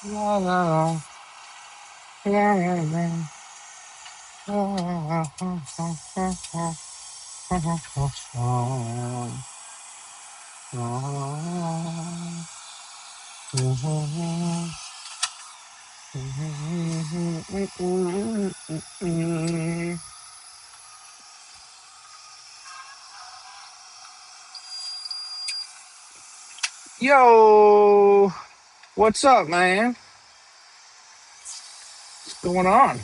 La, la, la, la, la. Yo, what's up, man? What's going on?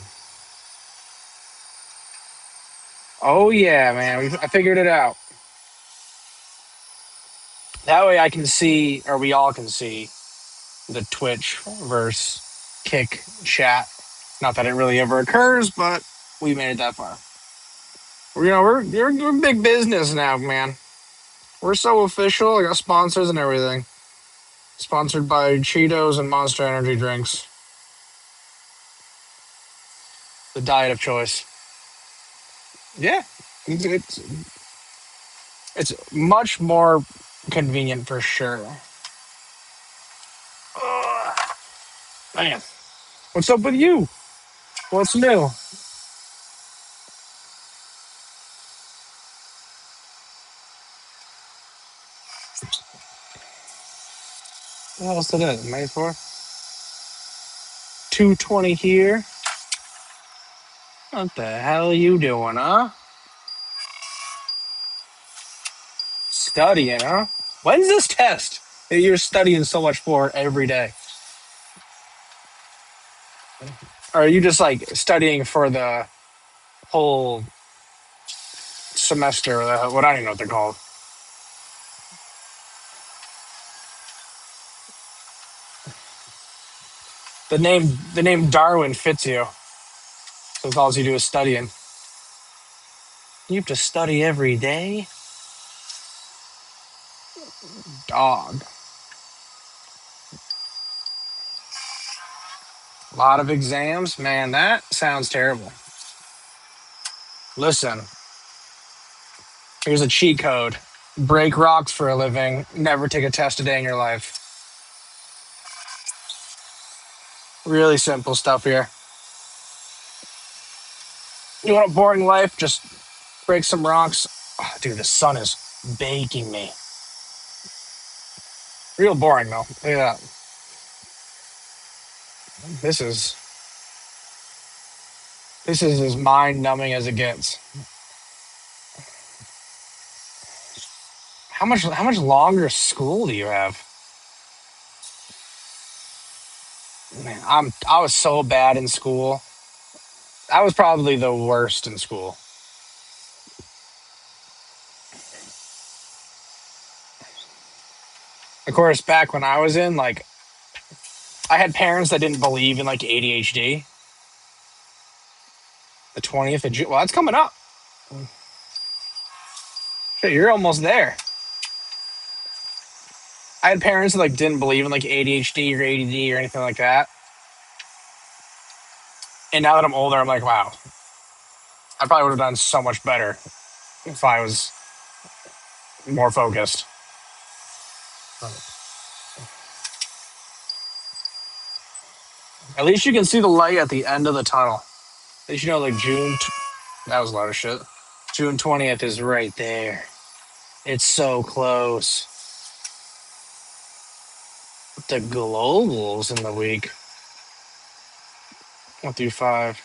Oh yeah, man. I figured it out. That way I can see, or we all can see, the Twitch versus Kick chat. Not that it really ever occurs, but we made it that far. We're big business now, man. We're so official. I got sponsors and everything. Sponsored by Cheetos and Monster Energy drinks. The diet of choice. Yeah, it's much more convenient for sure. Ugh, man, what's up with you? What's new? What else it is? May 4th? 2:20 here. What the hell are you doing, huh? Studying, huh? When's this test that you're studying so much for every day? Or are you just like studying for the whole semester? Or what I don't even know what they're called. The name Darwin fits you. So all you do is studying. You have to study every day? Dog. A lot of exams? Man, that sounds terrible. Listen, here's a cheat code. Break rocks for a living. Never take a test a day in your life. Really simple stuff here. You want a boring life? Just break some rocks. Oh, dude, the sun is baking me. Real boring, though. Look at that. This is as mind numbing as it gets. How much longer school do you have? Man, I was so bad in school. I was probably the worst in school. Of course, back when I was in, like, I had parents that didn't believe in like ADHD. The 20th of June. Well, that's coming up. Shit, you're almost there. I had parents that like didn't believe in like ADHD or ADD or anything like that. And now that I'm older, I'm like, wow, I probably would have done so much better if I was more focused. At least you can see the light at the end of the tunnel. At least you know, like that was a lot of shit. June 20th is right there. It's so close. The globals in the week. 1 through 5.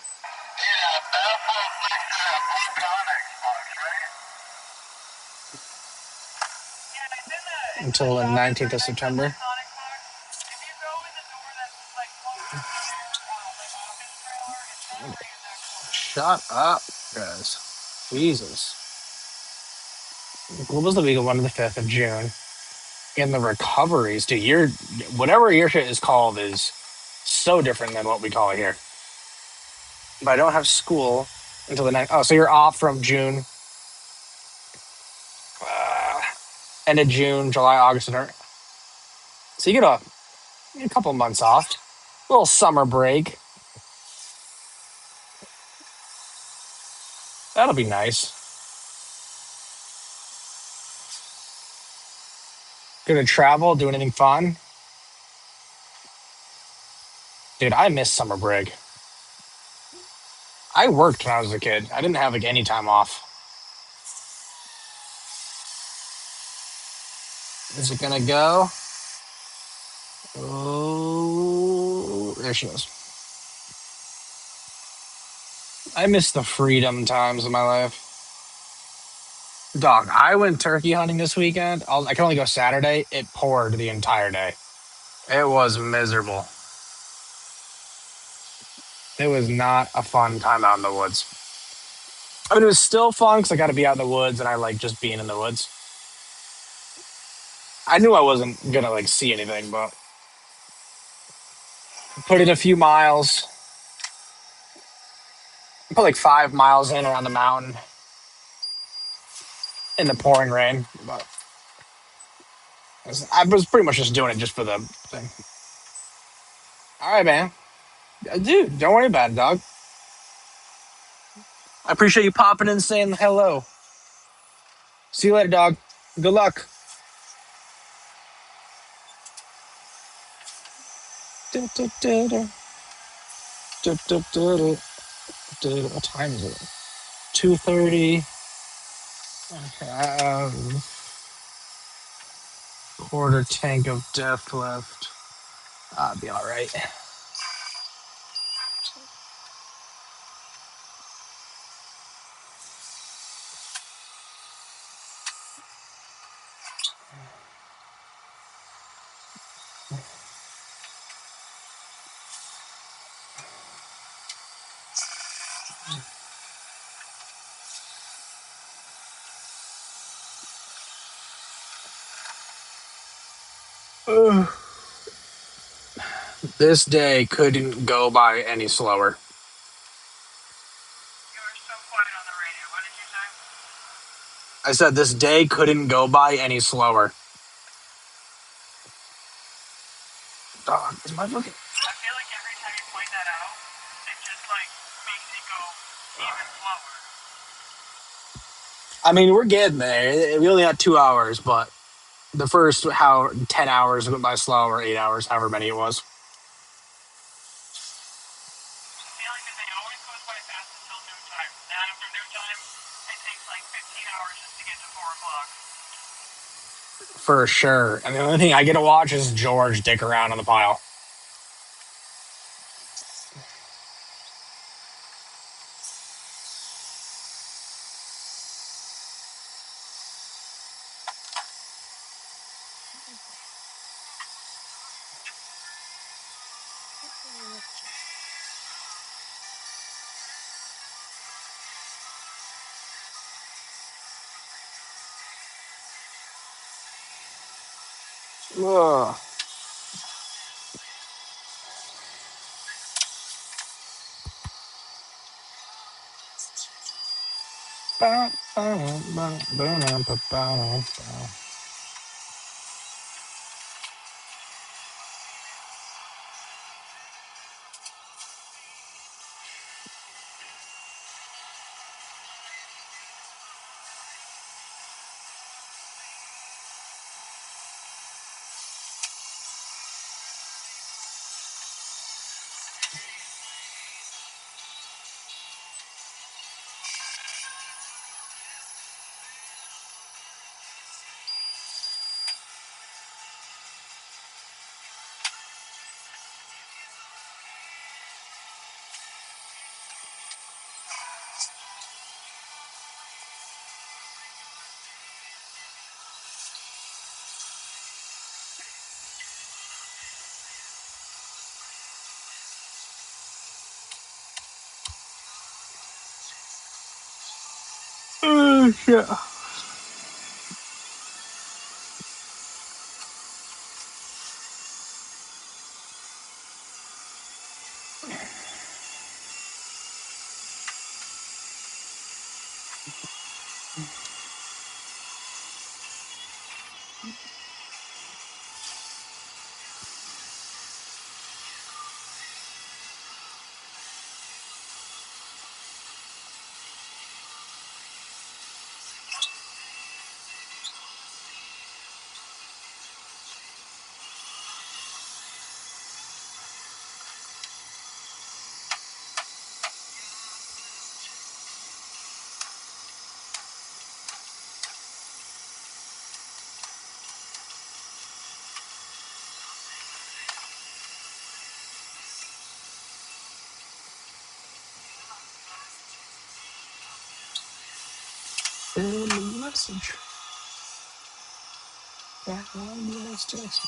Until the 19th of September. Shut up, guys. Jesus. What was the week of 1 to the 5th of June? And the recoveries, dude, whatever your shit is called is so different than what we call it here. But I don't have school until the next. Oh, so you're off from June, end of June, July, August, and so you get a couple months off, a little summer break. That'll be nice. Gonna travel, do anything fun, dude. I miss summer break. I worked when I was a kid. I didn't have like any time off. Is it gonna go? Oh, there she goes. I miss the freedom times of my life. Dog, I went turkey hunting this weekend. I can only go Saturday. It poured the entire day. It was miserable. It was not a fun time out in the woods. I mean, it was still fun because I got to be out in the woods and I like just being in the woods. I knew I wasn't gonna like see anything, but put in a few miles. Put like 5 miles in around the mountain in the pouring rain. But I was pretty much just doing it just for the thing. All right, man. Dude, don't worry about it, dog. I appreciate you popping in and saying hello. See you later, dog. Good luck. What time is it? 2:30. Quarter tank of death left. I'll be all right. Ugh. This day couldn't go by any slower. I said this day couldn't go by any slower. Dog, is my fucking... I feel like every time you point that out, it just like makes it go even slower. I mean, we're getting there. We only had 2 hours, but the first 10 hours went by slow, or 8 hours, however many it was. For sure. And the only thing I get to watch is George dick around on the pile. Ugh. shit. Send a message. That one last text.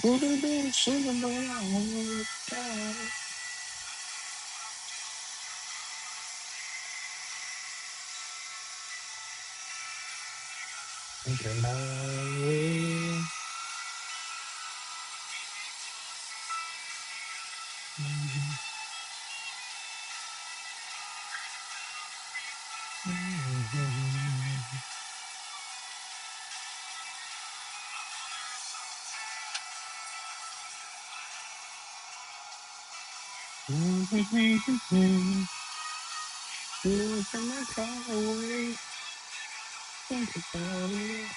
Could have been singing, but I won't die. Thinking my way. From my car away, think about it.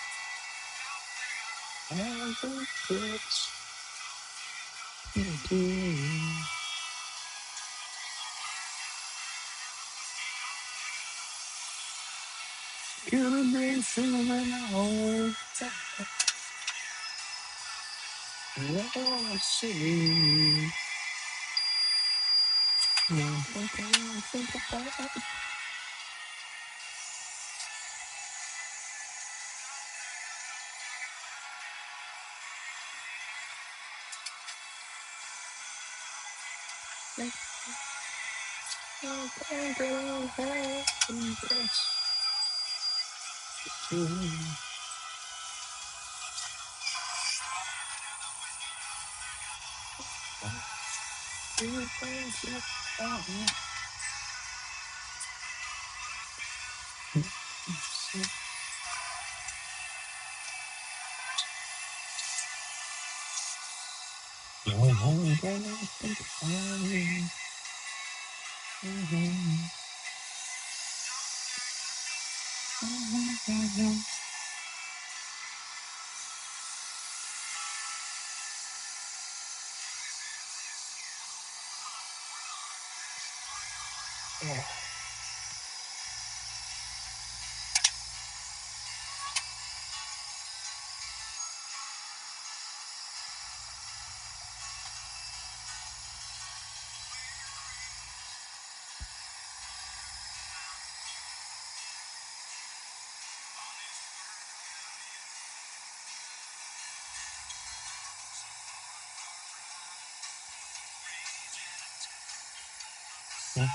All the thoughts into you. Could have been singing all the time. I see. Think about it.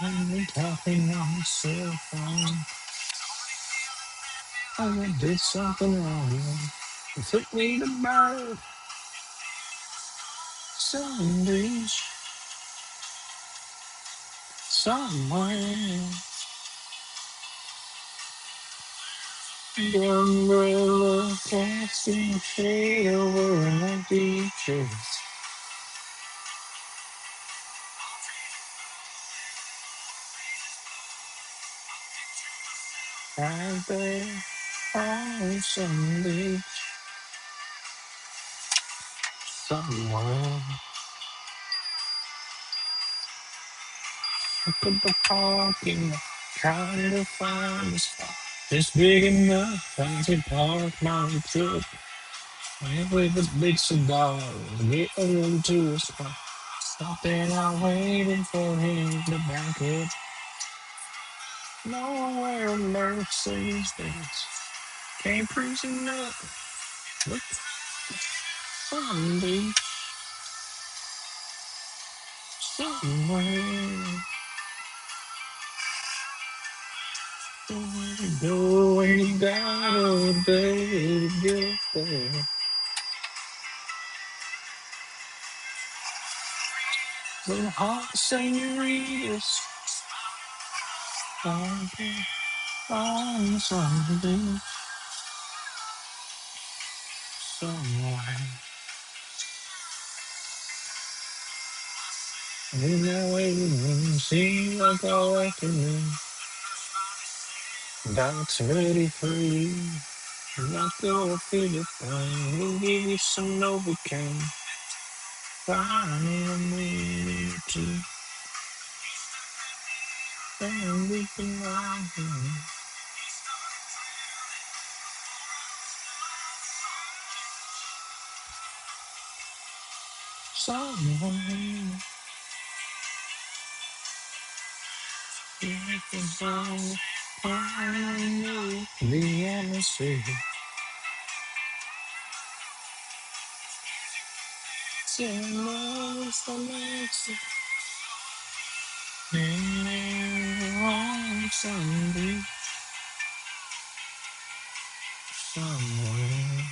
I'm talking on the cell phone. I did something wrong. It took me to about 7 days. Somewhere, the umbrella casting shade over the beaches. Right there on some beach somewhere. Look at the parking lot, trying to find a spot just big enough I could park my truck. And with a big cigar, get into a spot. Stopping out waiting for him to back up. Nowhere Mercedes Benz came cruising up. Look, someday, somewhere. Go ain't got a day to get there. The hot senoritas on something somewhere. In that waiting seems like all afternoon. That's ready for you. Not gonna feel it fine. We'll give you some Novocaine. Fine, a minute or two. And we can ride home. Somewhere. Like a song, I know the atmosphere. Tomorrow's the next thing on Sunday somewhere.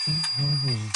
Mhm.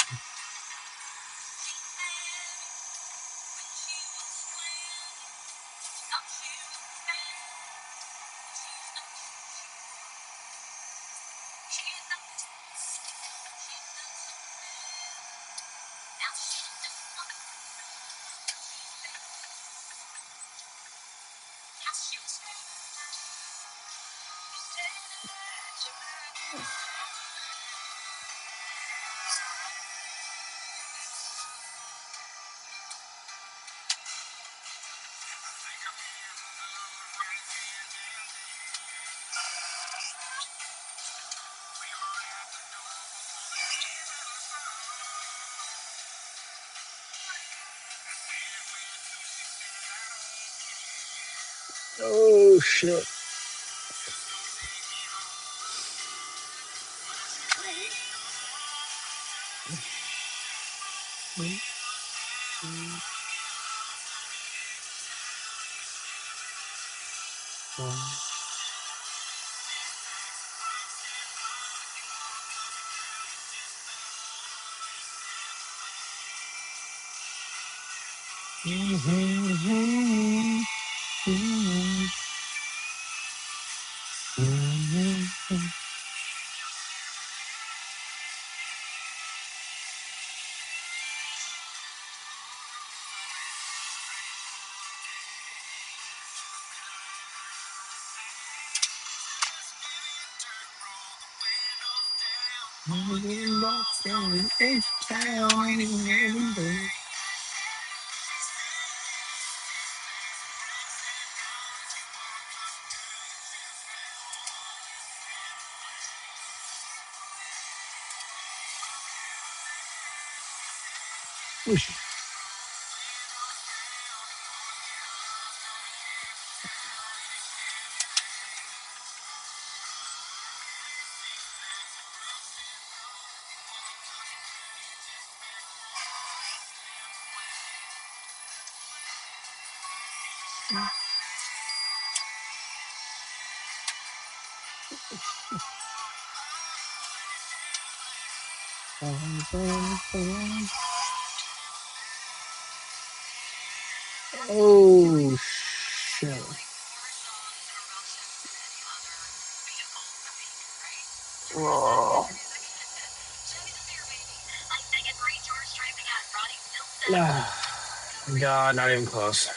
Oh shit. Oh shit! Whoa. God, not even close.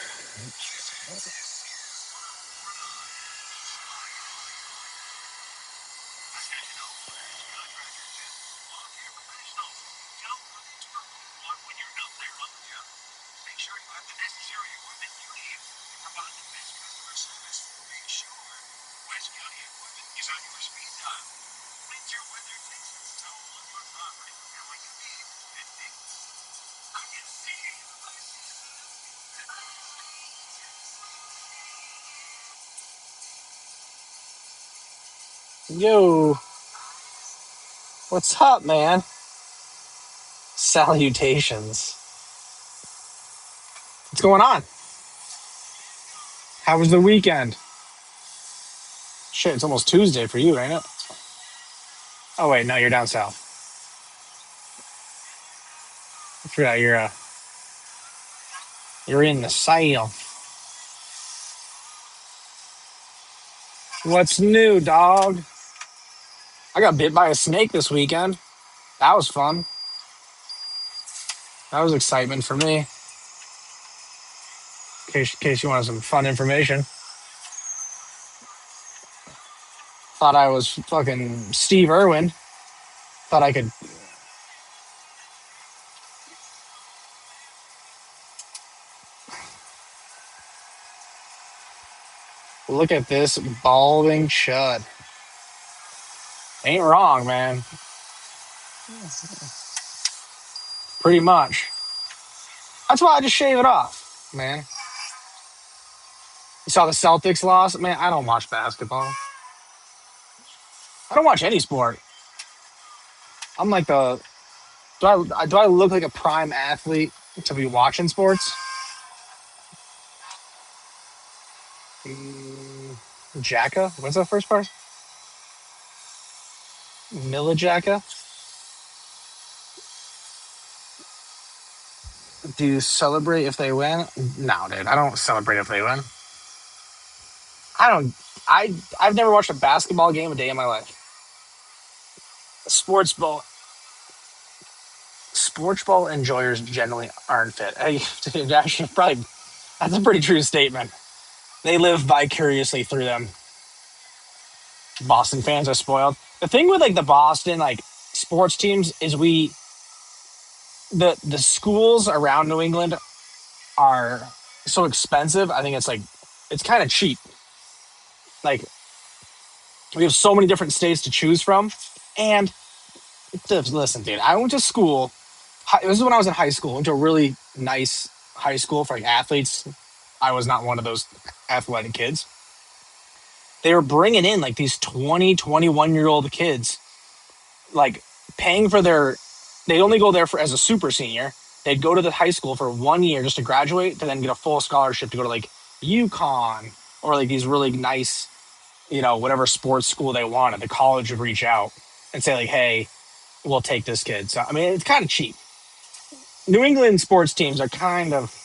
Yo, what's up, man? Salutations. What's going on? How was the weekend? Shit, it's almost Tuesday for you, ain't it? Oh wait, no, you're down south. I forgot you're in the south. What's new, dog? I got bit by a snake this weekend. That was fun. That was excitement for me. In case you wanted some fun information. Thought I was fucking Steve Irwin. Thought I could. Look at this balding chud. Ain't wrong, man. Pretty much. That's why I just shave it off, man. You saw the Celtics loss? Man, I don't watch basketball. I don't watch any sport. I'm like the. Do I look like a prime athlete to be watching sports? Jacka? What's that first part? Mila Jacka? Do you celebrate if they win? No, dude. I don't celebrate if they win. I don't. I've never watched a basketball game a day in my life. Sports ball. Sports ball enjoyers generally aren't fit. Actually, probably that's a pretty true statement. They live vicariously through them. Boston fans are spoiled. The thing with like the Boston sports teams is the schools around New England are so expensive. I think it's kind of cheap. Like we have so many different states to choose from, and listen, dude, I went to school. This is when I was in high school. I went to a really nice high school for like athletes. I was not one of those athletic kids. They were bringing in like these 20, 21-year-old kids, like paying for they'd only go there as a super senior. They'd go to the high school for 1 year just to graduate to then get a full scholarship to go to like UConn or like these really nice, whatever sports school they wanted. The college would reach out and say like, hey, we'll take this kid. So, I mean, it's kind of cheap. New England sports teams are kind of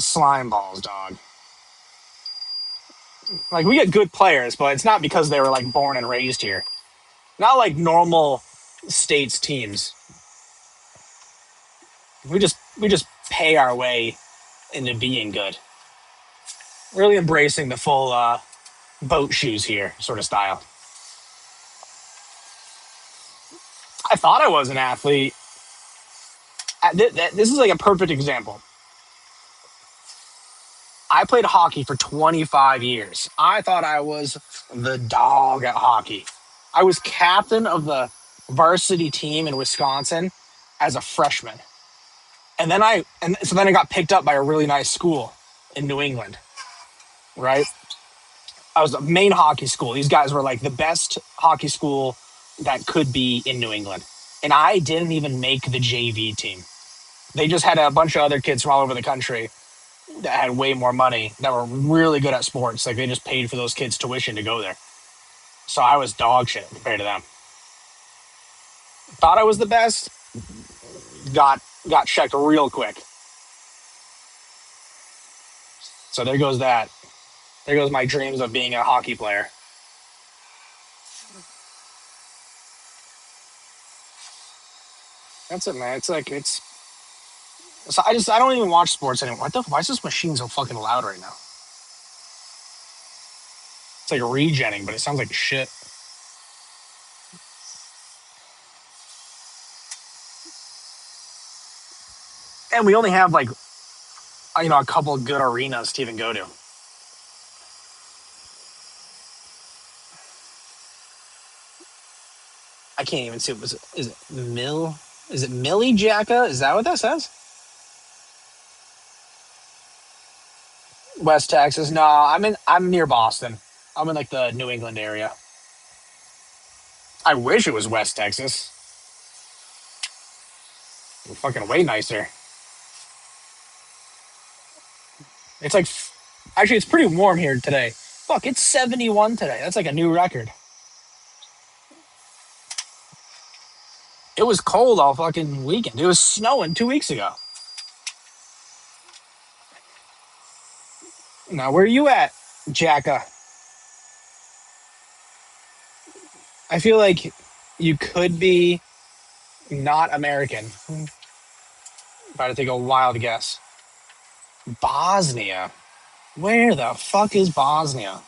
slime balls, dog. Like we get good players, but it's not because they were like born and raised here. Not like normal states teams. We just pay our way into being good. Really embracing the full boat shoes here sort of style. I thought I was an athlete. This is like a perfect example. I played hockey for 25 years. I thought I was the dog at hockey. I was captain of the varsity team in Wisconsin as a freshman. And so then I got picked up by a really nice school in New England, right? I was the main hockey school. These guys were like the best hockey school that could be in New England. And I didn't even make the JV team. They just had a bunch of other kids from all over the country. that had way more money that were really good at sports. Like they just paid for those kids' tuition to go there. So I was dog shit compared to them. Thought I was the best. Got checked real quick. So there goes that. There goes my dreams of being a hockey player. That's it, man. It's like it's. So I don't even watch sports anymore. Why is this machine so fucking loud right now? It's like regenning, but it sounds like shit. And we only have like a couple of good arenas to even go to. I can't even see. Is it Mill? Is it Millie Jacka? Is that what that says? West Texas? No, I'm near Boston. I'm in like the New England area. I wish it was West Texas. Fucking way nicer. It's like actually it's pretty warm here today. Fuck, it's 71 today. That's like a new record. It was cold all fucking weekend. It was snowing 2 weeks ago. Now where are you at, Jacka? I feel like you could be not American. If I had to take a wild guess. Bosnia. Where the fuck is Bosnia?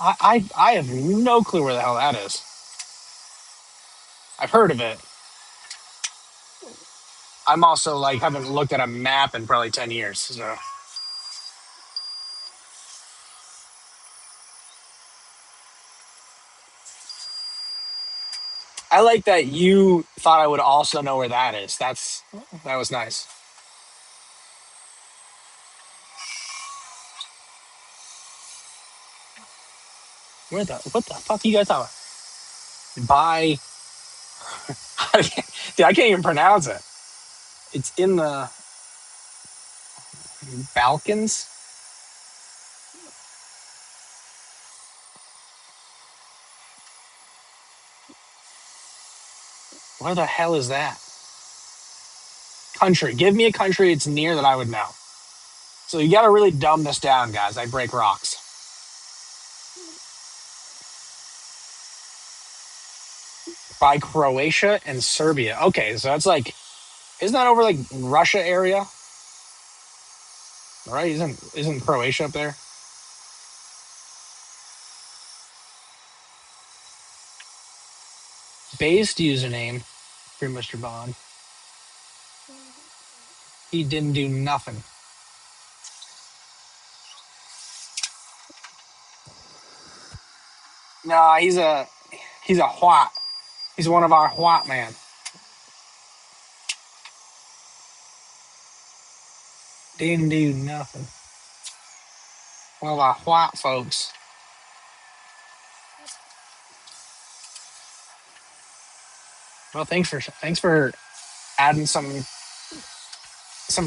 I have no clue where the hell that is. I've heard of it. I'm also like haven't looked at a map in probably 10 years. So I like that you thought I would also know where that is. That was nice. What the fuck are you guys talking about? By dude, I can't even pronounce it. It's in the Balkans. Where the hell is that? Country. Give me a country it's near that I would know. So you got to really dumb this down, guys. I break rocks. By Croatia and Serbia. Okay, so that's like, isn't that over like Russia area? Right? Isn't Croatia up there? Based username for Mr. Bond. He didn't do nothing. No, he's a what. He's one of our what man. Didn't do nothing. One of our what folks. Well, thanks for adding some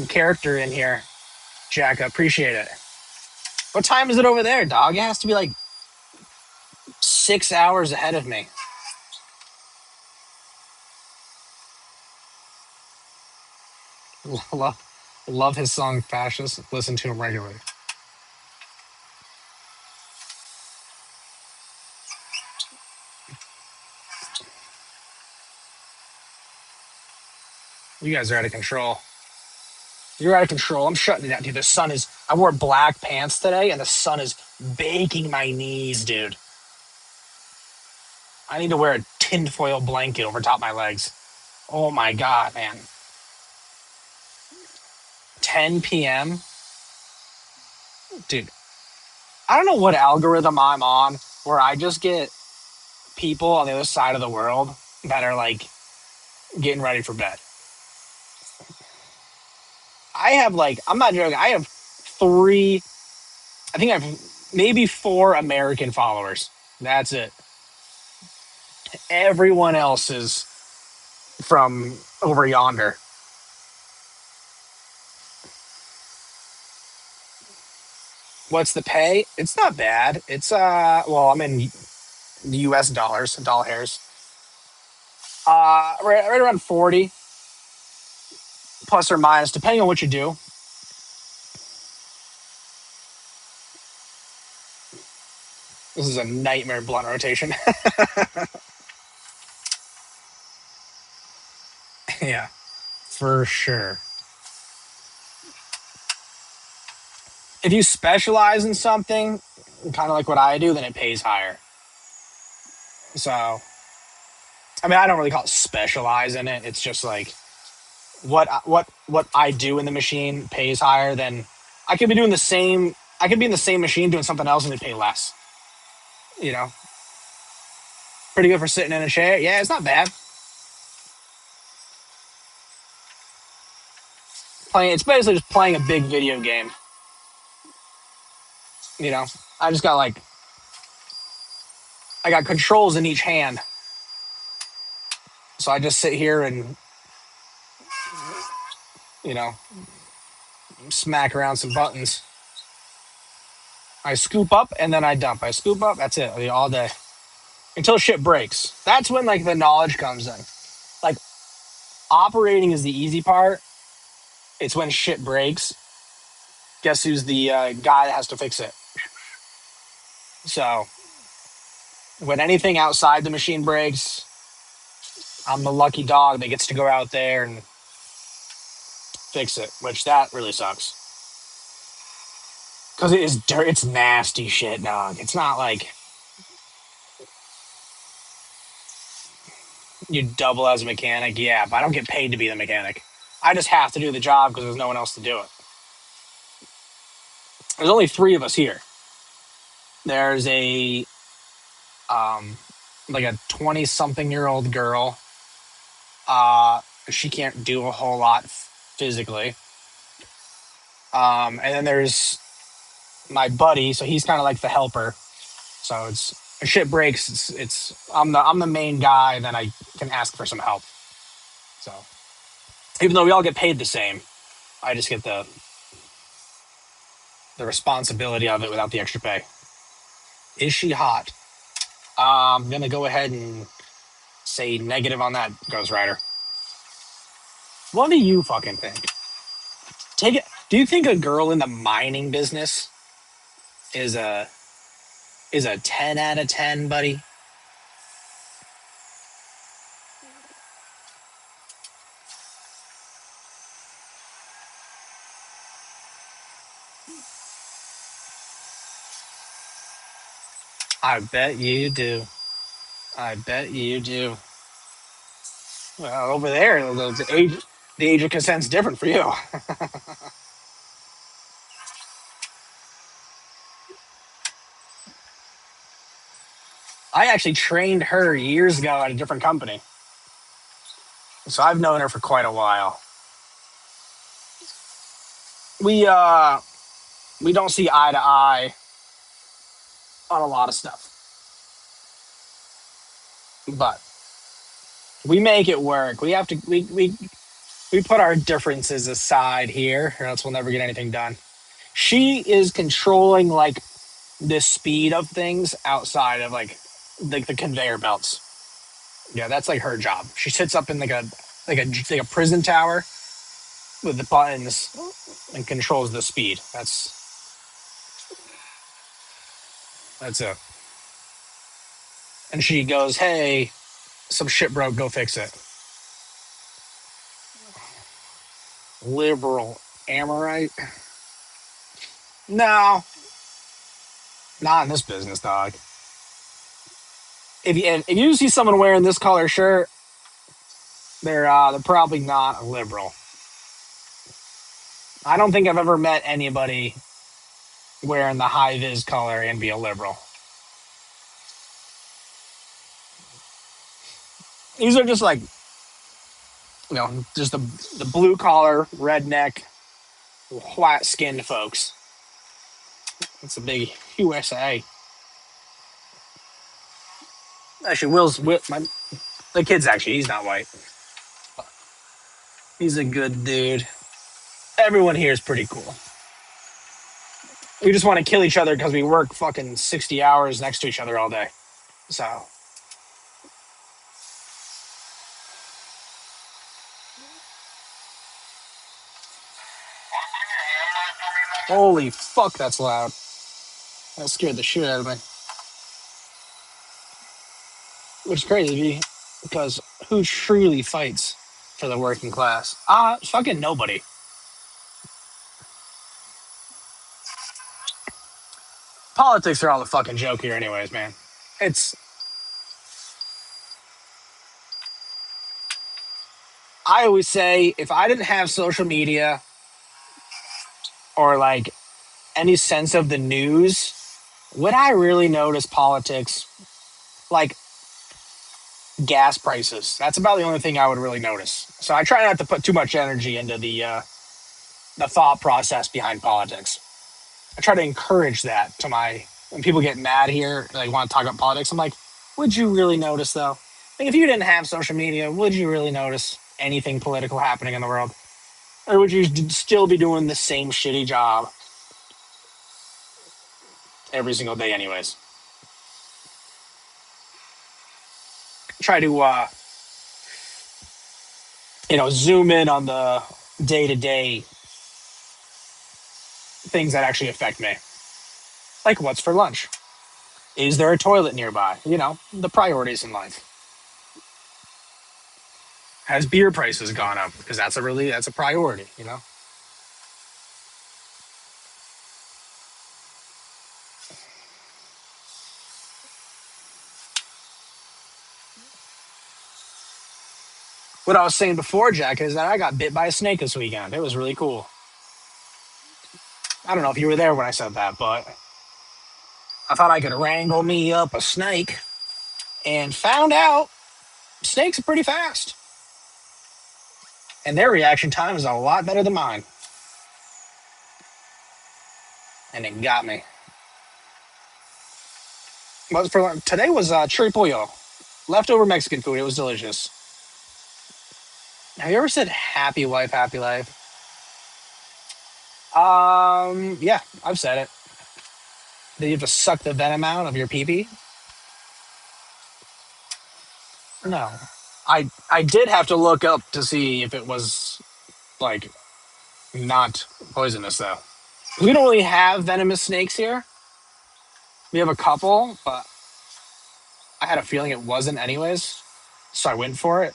character in here, Jack. I appreciate it. What time is it over there, dog? It has to be like 6 hours ahead of me. love, love his song "Fascist." Listen to him regularly. You guys are out of control. You're out of control. I'm shutting it down, dude. The sun is. I wore black pants today, and the sun is baking my knees, dude. I need to wear a tinfoil blanket over top my legs. Oh my god, man. 10 p.m. Dude, I don't know what algorithm I'm on where I just get people on the other side of the world that are like getting ready for bed. I have like, I'm not joking, I have three, I think I have maybe four American followers. That's it. Everyone else is from over yonder. What's the pay? It's not bad. It's well, I'm in US dollars, dollar hairs. Right around 40 plus or minus, depending on what you do. This is a nightmare blunt rotation. Yeah, for sure. If you specialize in something, kind of like what I do, then it pays higher. So, I mean, I don't really call it specialize in it. It's just like what I do in the machine pays higher than I could be doing the same. I could be in the same machine doing something else and it pay less. You know, pretty good for sitting in a chair. Yeah, it's not bad. Playing, it's basically just playing a big video game. You know, I just got like I got controls in each hand, so I just sit here and you know smack around some buttons. I scoop up and then I dump. I scoop up. That's it all day until shit breaks. That's when like the knowledge comes in. Like operating is the easy part. It's when shit breaks. Guess who's the guy that has to fix it? So when anything outside the machine breaks, I'm the lucky dog that gets to go out there and fix it. Which that really sucks because it is dirt. It's nasty shit, dog. It's not like you double as a mechanic. Yeah, but I don't get paid to be the mechanic. I just have to do the job because there's no one else to do it. There's only three of us here. There's a um like a 20-something-year-old girl. She can't do a whole lot physically. And then there's my buddy, so he's kind of like the helper. So it's if shit breaks. It's I'm the main guy, and then I can ask for some help. So even though we all get paid the same, I just get the responsibility of it without the extra pay. Is she hot? I'm gonna go ahead and say negative on that, Ghost Rider. What do you fucking think? Take it. Do you think a girl in the mining business is a 10 out of 10, buddy? I bet you do. I bet you do. Well, over there, the age of consent's different for you. I actually trained her years ago at a different company, so I've known her for quite a while. We uh we don't see eye to eye on a lot of stuff, but we make it work. We have to we put our differences aside here, or else we'll never get anything done. She is controlling like the speed of things outside of like the conveyor belts. Yeah, that's like her job. She sits up in like a prison tower with the buttons and controls the speed. That's it. And she goes, "Hey, some shit broke. Go fix it." Liberal Amorite? No, not in this business, dog. If you see someone wearing this color shirt, they're probably not a liberal. I don't think I've ever met anybody wearing the high vis color and be a liberal. These are just like just the blue collar, redneck, white skinned folks. It's a big USA. Actually, the kid's actually he's not white. He's a good dude. Everyone here is pretty cool. We just want to kill each other because we work fucking 60 hours next to each other all day. So, holy fuck, that's loud. That scared the shit out of me. Which is crazy because who truly fights for the working class? Fucking nobody. Politics are all a fucking joke here, anyways, man. It's, I always say, if I didn't have social media or like any sense of the news, would I really notice politics? Like gas prices. That's about the only thing I would really notice. So I try not to put too much energy into the thought process behind politics. I try to encourage that to my when people get mad here, they want to talk about politics. I'm like, would you really notice though? Like if you didn't have social media, would you really notice anything political happening in the world? Or would you still be doing the same shitty job every single day anyways? Try to zoom in on the day-to-day things that actually affect me. Like what's for lunch? Is there a toilet nearby? The priorities in life. Has beer prices gone up? Because that's a priority. What I was saying before, Jack, is that I got bit by a snake this weekend. It was really cool. I don't know if you were there when I said that, but I thought I could wrangle me up a snake and found out snakes are pretty fast. And their reaction time is a lot better than mine. And it got me. But today was chori pollo, leftover Mexican food. It was delicious. Have you ever said happy wife, happy life? Yeah, I've said it. That you have to suck the venom out of your pee-pee? No. I did have to look up to see if it was like not poisonous though. We don't really have venomous snakes here. We have a couple, but I had a feeling it wasn't anyways. So I went for it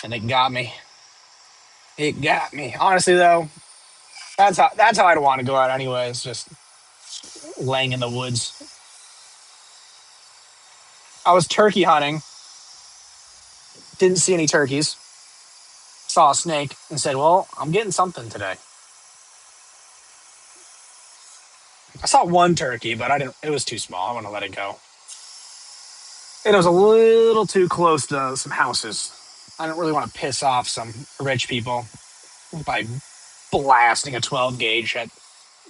and it got me. It got me. Honestly though, that's how I'd want to go out anyways, just laying in the woods. I was turkey hunting, didn't see any turkeys, saw a snake and said, "Well, I'm getting something today." I saw one turkey, but I didn't. It was too small. I want to let it go. And it was a little too close to some houses. I don't really want to piss off some rich people by blasting a 12 gauge at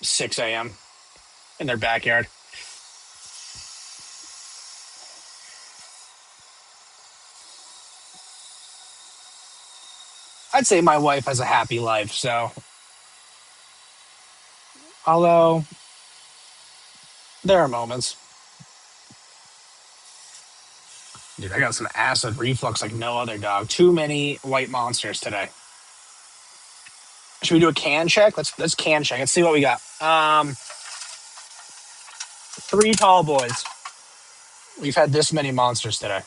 6 a.m. in their backyard. I'd say my wife has a happy life, so although there are moments. Dude, I got some acid reflux like no other dog. Too many white monsters today. Should we do a can check? Let's can check. Let's see what we got. 3 tall boys. We've had this many monsters today.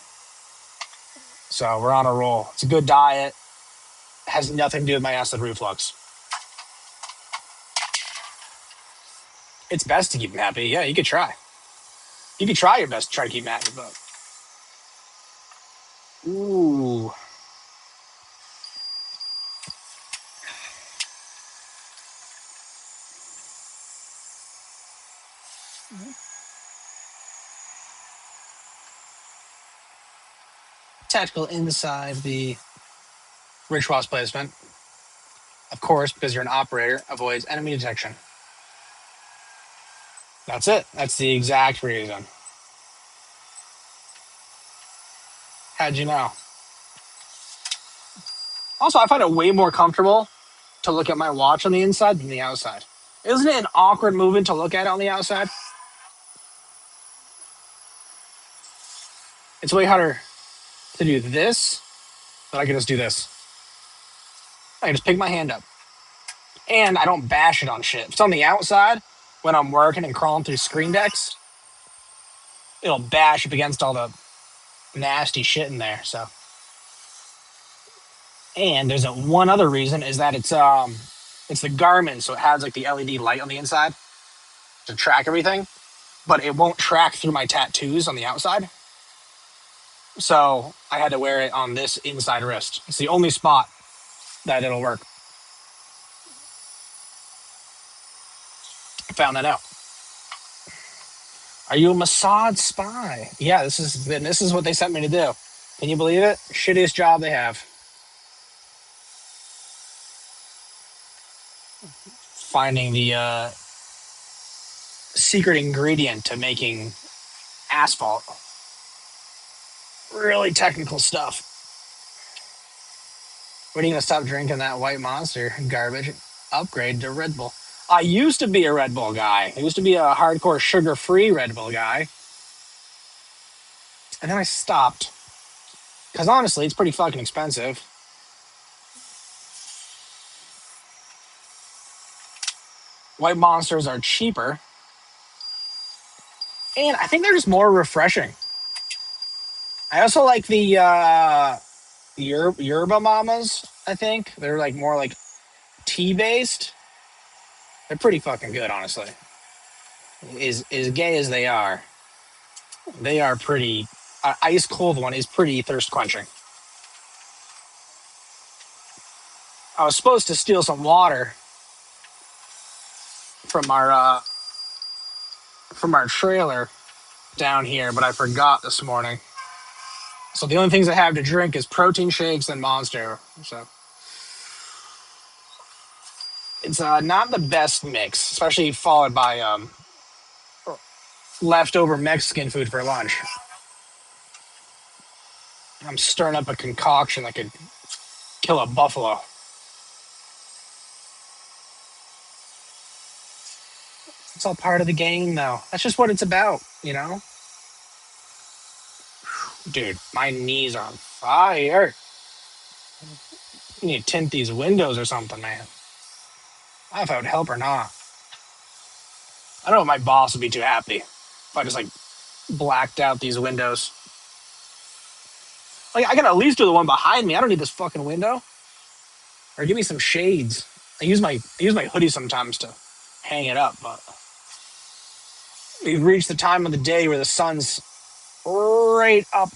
So we're on a roll. It's a good diet. Has nothing to do with my acid reflux. It's best to keep them happy. Yeah, you could try. You could try your best to try to keep them happy, but ooh. Tactical inside the Rich Ross placement. Of course, because you're an operator, avoids enemy detection. That's it. That's the exact reason. How'd you know? Also, I find it way more comfortable to look at my watch on the inside than the outside. Isn't it an awkward movement to look at on the outside? It's way harder to do this than I can just do this. I can just pick my hand up. And I don't bash it on shit. If it's on the outside, when I'm working and crawling through screen decks, it'll bash up against all the nasty shit in there. So, and there's one other reason is that it's the Garmin, so it has like the LED light on the inside to track everything, but it won't track through my tattoos on the outside. So I had to wear it on this inside wrist. It's the only spot that it'll work. I found that out. Are you a Mossad spy? Yeah, this is what they sent me to do. Can you believe it? Shittiest job they have. Finding the secret ingredient to making asphalt. Really technical stuff. When are you gonna stop drinking that white monster garbage? Upgrade to Red Bull. I used to be a Red Bull guy. I used to be a hardcore sugar-free Red Bull guy. And then I stopped. Because honestly, it's pretty fucking expensive. White monsters are cheaper. And I think they're just more refreshing. I also like the yerba mamas, I think. They're like more like tea-based. They're pretty fucking good, honestly. As gay as they are pretty... ice cold one is pretty thirst quenching. I was supposed to steal some water from our trailer down here, but I forgot this morning. So the only things I have to drink is protein shakes and Monster. So it's not the best mix, especially followed by leftover Mexican food for lunch. I'm stirring up a concoction that could kill a buffalo. It's all part of the game, though. That's just what it's about, you know? Dude, my knees are on fire. You need to tint these windows or something, man. I don't know if I would help or not. I don't know if my boss would be too happy if I just, like, blacked out these windows. Like, I can at least do the one behind me. I don't need this fucking window. Or give me some shades. I use my hoodie sometimes to hang it up, but we've reached the time of the day where the sun's right up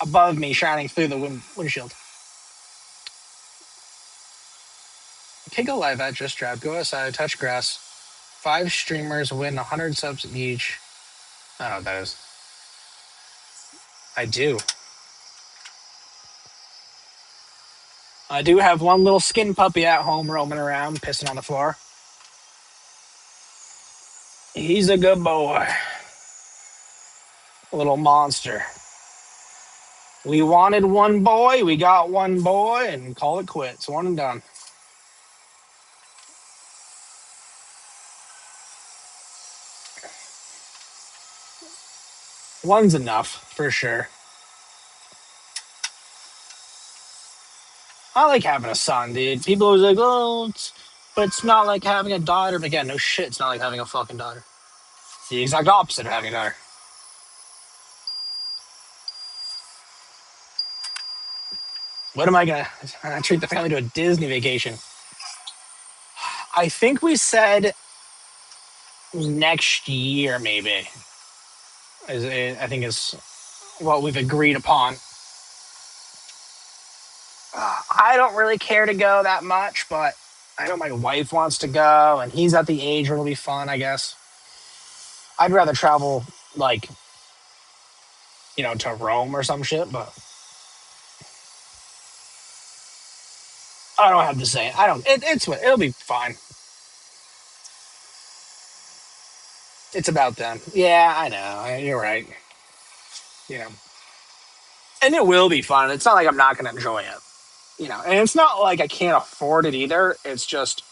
above me, shining through the windshield. Okay, go live at Just Drop. Go outside, touch grass. 5 streamers win 100 subs each. I don't know what that is. I do. I do have one little skin puppy at home roaming around, pissing on the floor. He's a good boy. A little monster. We wanted one boy, we got one boy, and call it quits. One and done. One's enough, for sure. I like having a son, dude. People always like, oh, but it's not like having a daughter. But again, no shit, it's not like having a fucking daughter. It's the exact opposite of having a daughter. What am I gonna treat the family to a Disney vacation? I think we said next year, maybe. I think is what we've agreed upon. I don't really care to go that much, but I know my wife wants to go, and he's at the age where it'll be fun, I guess. I'd rather travel, like, to Rome or some shit, but I don't have to say it. It'll be fine. It's about them. Yeah, I know. You're right. And it will be fun. It's not like I'm not going to enjoy it. And it's not like I can't afford it either. It's just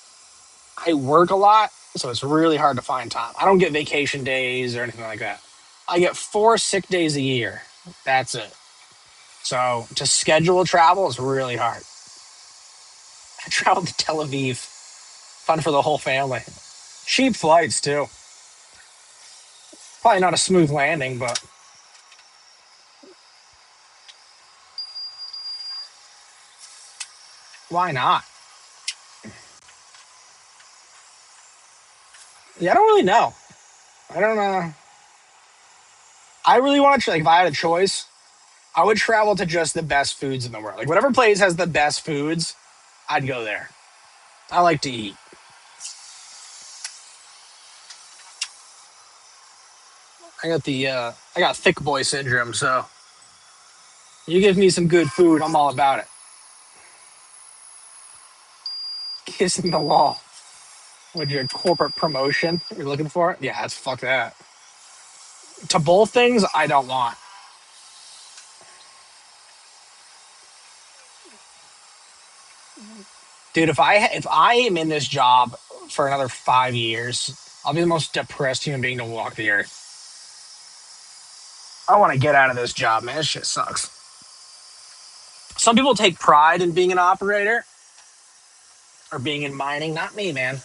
I work a lot, So it's really hard to find time. I don't get vacation days or anything like that. I get 4 sick days a year. That's it. So to schedule travel is really hard. I traveled to Tel Aviv. Fun for the whole family. Cheap flights too. Probably not a smooth landing, but why not? Yeah, I don't really know. I don't know. I really want to, like, if I had a choice, I would travel to just the best foods in the world. Like, whatever place has the best foods, I'd go there. I like to eat. I got thick boy syndrome, so you give me some good food, I'm all about it. Kissing the wall with your corporate promotion you're looking for. Yeah, it's fuck that. To both things, I don't want. Dude, if I am in this job for another 5 years, I'll be the most depressed human being to walk the earth. I want to get out of this job, man. This shit sucks. Some people take pride in being an operator or being in mining. Not me, man.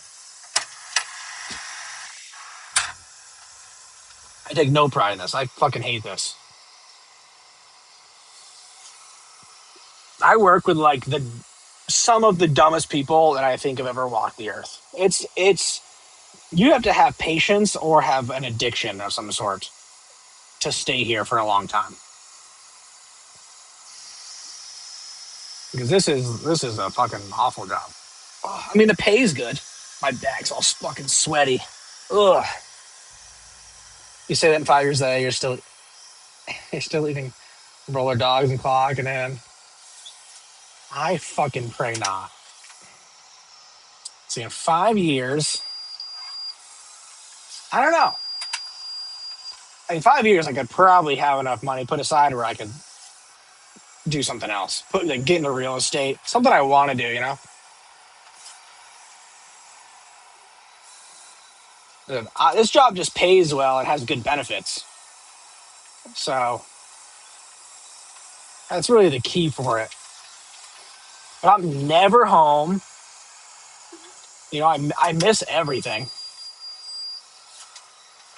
I take no pride in this. I fucking hate this. I work with like the some of the dumbest people that I think have ever walked the earth. It's you have to have patience or have an addiction of some sort to stay here for a long time. Because this is a fucking awful job. I mean, the pay's good. My back's all fucking sweaty. Ugh. You say that in 5 years that you're still eating roller dogs and clock and then I fucking pray not. See, in 5 years, I don't know. In 5 years, I could probably have enough money put aside where I could do something else. Get into real estate, something I want to do. This job just pays well and has good benefits, so that's really the key for it. But I'm never home. I miss everything.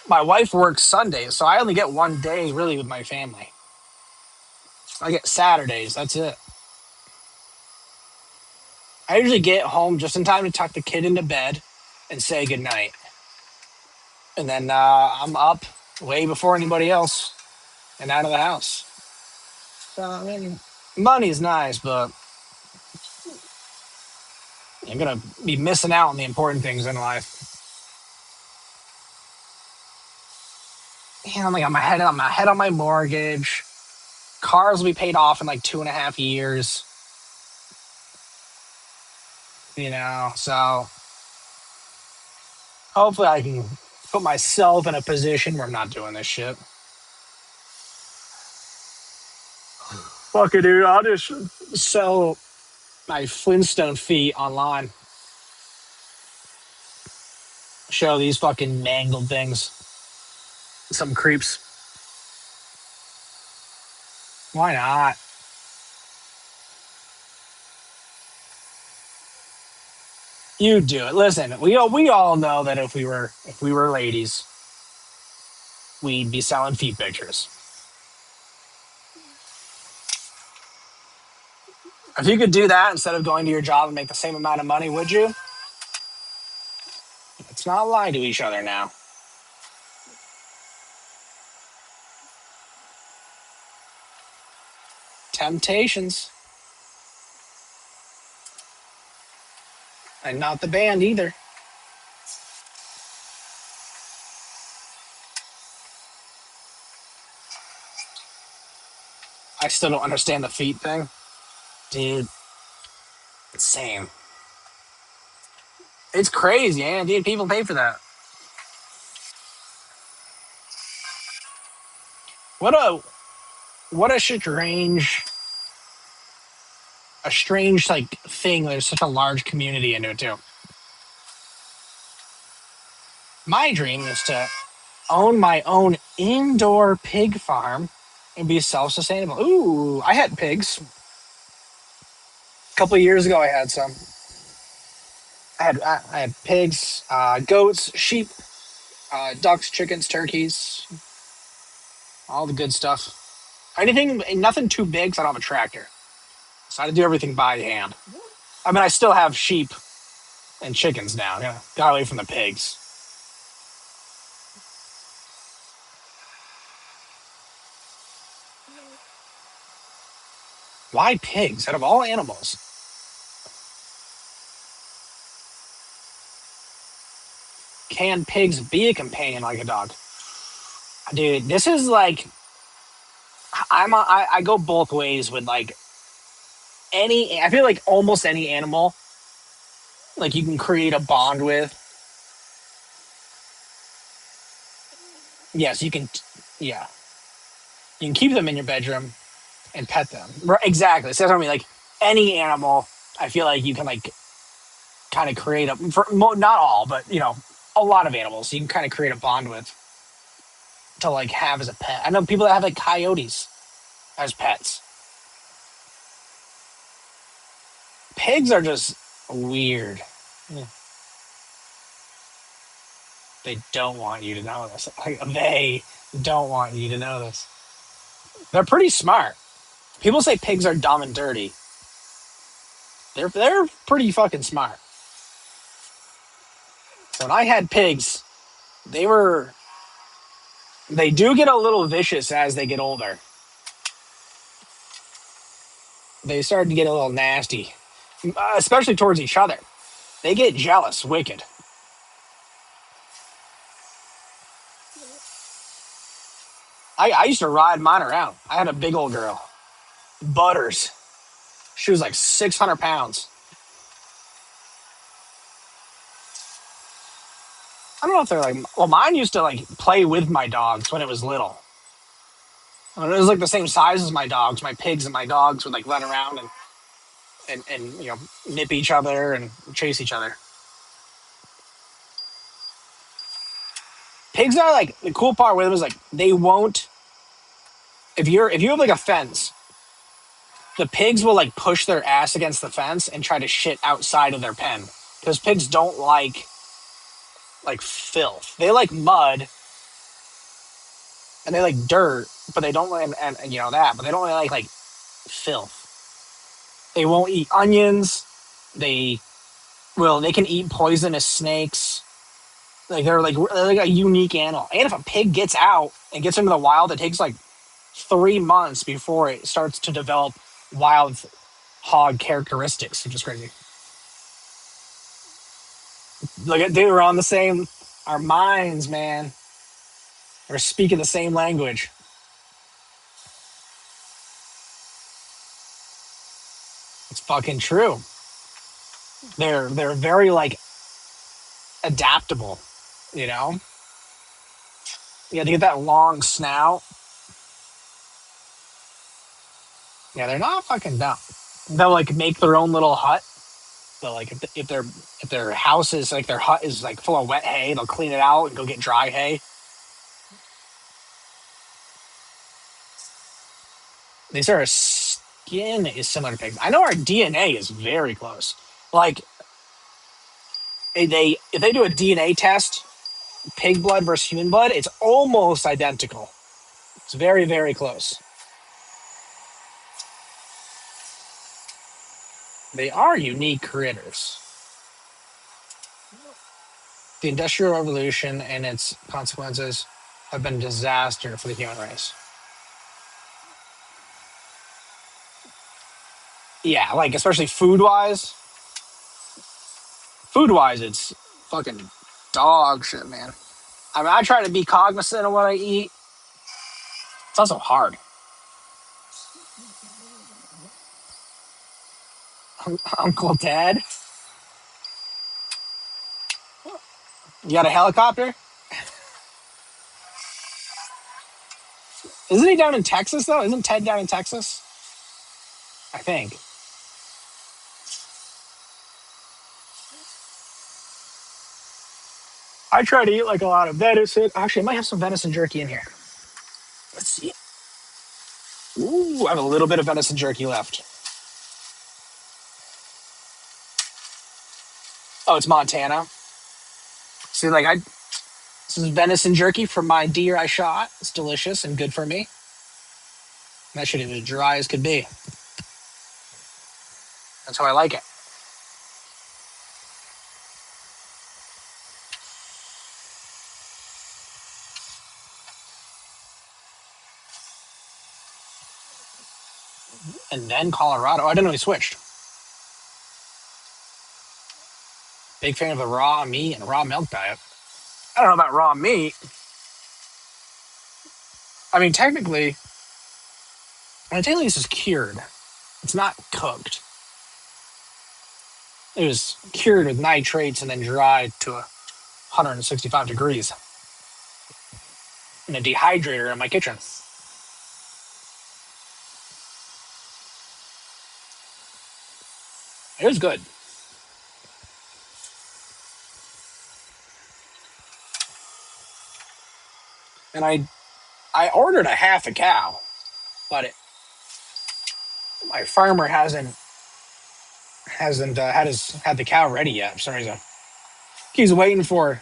My wife works Sundays, so I only get one day really with my family. I get Saturdays. That's it. I usually get home just in time to tuck the kid into bed and say goodnight. And then I'm up way before anybody else and out of the house. So, I mean, money's nice, but I'm going to be missing out on the important things in life. I'm like, I'm ahead on my mortgage. Cars will be paid off in like 2.5 years. So hopefully I can put myself in a position where I'm not doing this shit. Fuck it, dude. I'll just sell my Flintstone feet online. Show these fucking mangled things. Some creeps. Why not? You do it. Listen, we all know that if we were ladies, we'd be selling feet pictures. If you could do that instead of going to your job and make the same amount of money, would you? Let's not lie to each other now. Temptations. And not the band either. I still don't understand the feet thing. Dude, same. It's crazy, man. Dude, people pay for that. What a what a strange like thing. There's such a large community into it too. My dream is to own my own indoor pig farm and be self-sustainable. Ooh, I had pigs. A couple of years ago, I had some. I had pigs, goats, sheep, ducks, chickens, turkeys, all the good stuff. Anything, nothing too big, so I don't have a tractor. So I had to do everything by hand. I mean, I still have sheep and chickens now. Yeah, got away from the pigs. Why pigs out of all animals? Can pigs be a companion like a dog? Dude, this is like I go both ways with like any. I feel like almost any animal, like you can create a bond with. Yes, you can. Yeah, you can keep them in your bedroom and pet them. Right, exactly. So that's what I mean. Like any animal, I feel like you can like kind of create a not all, but a lot of animals you can kind of create a bond with to like have as a pet. I know people that have like coyotes as pets. Pigs are just weird. Yeah. They don't want you to know this. Like, they don't want you to know this. They're pretty smart. People say pigs are dumb and dirty. They're pretty fucking smart. When I had pigs, they were they do get a little vicious as they get older. They start to get a little nasty, especially towards each other. They get jealous, wicked. I used to ride mine around. I had a big old girl, Butters. She was like 600 pounds. I don't know if they're like, well, mine used to like play with my dogs when it was little. And it was like the same size as my dogs. My pigs and my dogs would like run around and nip each other and chase each other. Pigs are like the cool part with them is like they won't if you have like a fence, the pigs will like push their ass against the fence and try to shit outside of their pen because pigs don't like filth. They like mud and they like dirt, but they don't and you know that, but they don't really like filth. They won't eat onions. They they can eat poisonous snakes. Like they're like a unique animal. And if a pig gets out and gets into the wild, it takes like 3 months before it starts to develop wild hog characteristics, which is crazy. Look at dude, we're on the same our minds, man. We're speaking the same language. It's fucking true. They're very like adaptable, you know? Yeah, to get that long snout. Yeah, they're not fucking dumb. They'll like make their own little hut. They'll like if their house is like their hut is like full of wet hay, they'll clean it out and go get dry hay. They say our skin is similar to pigs. I know our DNA is very close. Like if they do a DNA test, pig blood versus human blood, it's almost identical. It's very, very close. They are unique critters. The Industrial Revolution and its consequences have been a disaster for the human race. Yeah, like especially food wise. Food wise, it's fucking dog shit, man. I mean, I try to be cognizant of what I eat. It's also hard. Uncle Dad, you got a helicopter? Isn't he down in Texas though? Isn't Ted down in Texas? I think. I try to eat like a lot of venison. Actually, I might have some venison jerky in here. Let's see. Ooh, I have a little bit of venison jerky left. Oh, it's Montana. See, like this is venison jerky from my deer I shot. It's delicious and good for me. That shit is as dry as could be. That's how I like it. And then Colorado. Oh, I didn't know he switched. Big fan of the raw meat and raw milk diet. I don't know about raw meat. I mean, technically this is cured. It's not cooked. It was cured with nitrates and then dried to 165 degrees in a dehydrator in my kitchen. It was good. And I ordered a half a cow, but my farmer hasn't had the cow ready yet for some reason. He's waiting for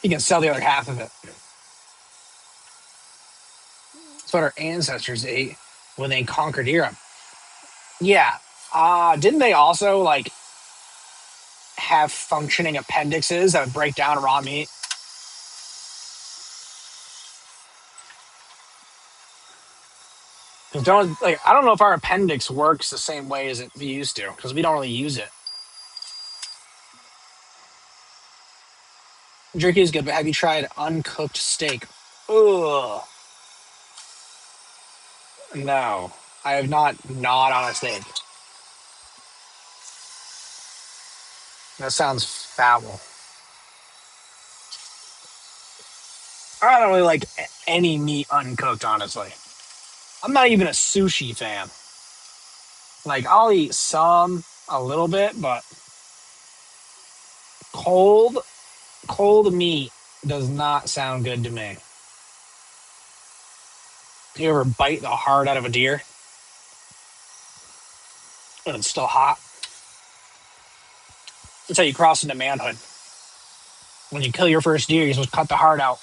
he can sell the other half of it. That's what our ancestors ate when they conquered Europe. Yeah. Didn't they also like have functioning appendixes that would break down raw meat? I don't know if our appendix works the same way as it used to because we don't really use it. Jerky is good, but have you tried uncooked steak? Ugh. No, I have not on a steak. That sounds foul. I don't really like any meat uncooked, honestly. I'm not even a sushi fan. Like, I'll eat some, a little bit, but cold, cold meat does not sound good to me. You ever bite the heart out of a deer when it's still hot? That's how you cross into manhood. When you kill your first deer, you're supposed to cut the heart out,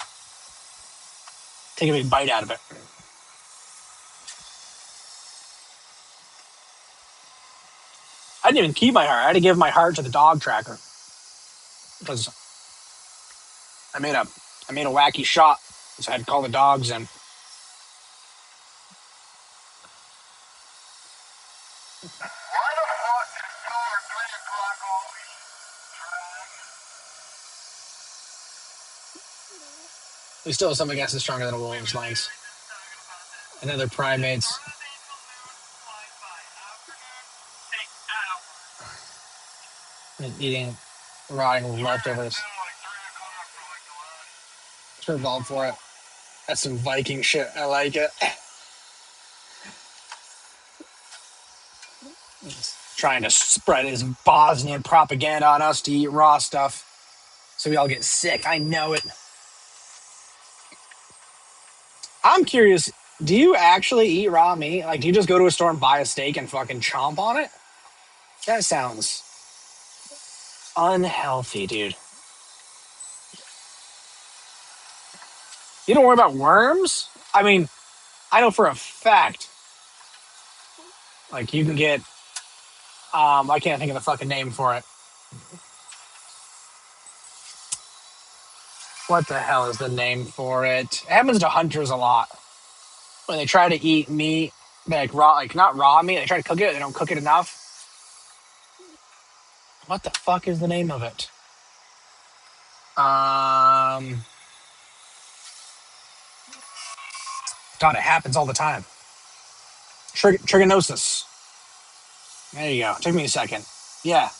take a big bite out of it. I didn't even keep my heart. I had to give my heart to the dog tracker because I made a wacky shot, so I had to call the dogs in. We still have some against is stronger than a Williams Lynx. And then their primates. And eating rotting leftovers. Sure, involved for it. That's some Viking shit. I like it. He's trying to spread his Bosnian propaganda on us to eat raw stuff so we all get sick. I know it. I'm curious, do you actually eat raw meat? Like, do you just go to a store and buy a steak and fucking chomp on it? That sounds unhealthy, dude. You don't worry about worms? I mean, I know for a fact, like, you can get, I can't think of the fucking name for it. What the hell is the name for it? It happens to hunters a lot. When they try to eat meat, like raw, like not raw meat, they try to cook it, they don't cook it enough. What the fuck is the name of it? God, it happens all the time. Trigonosis. There you go. Took me a second. Yeah.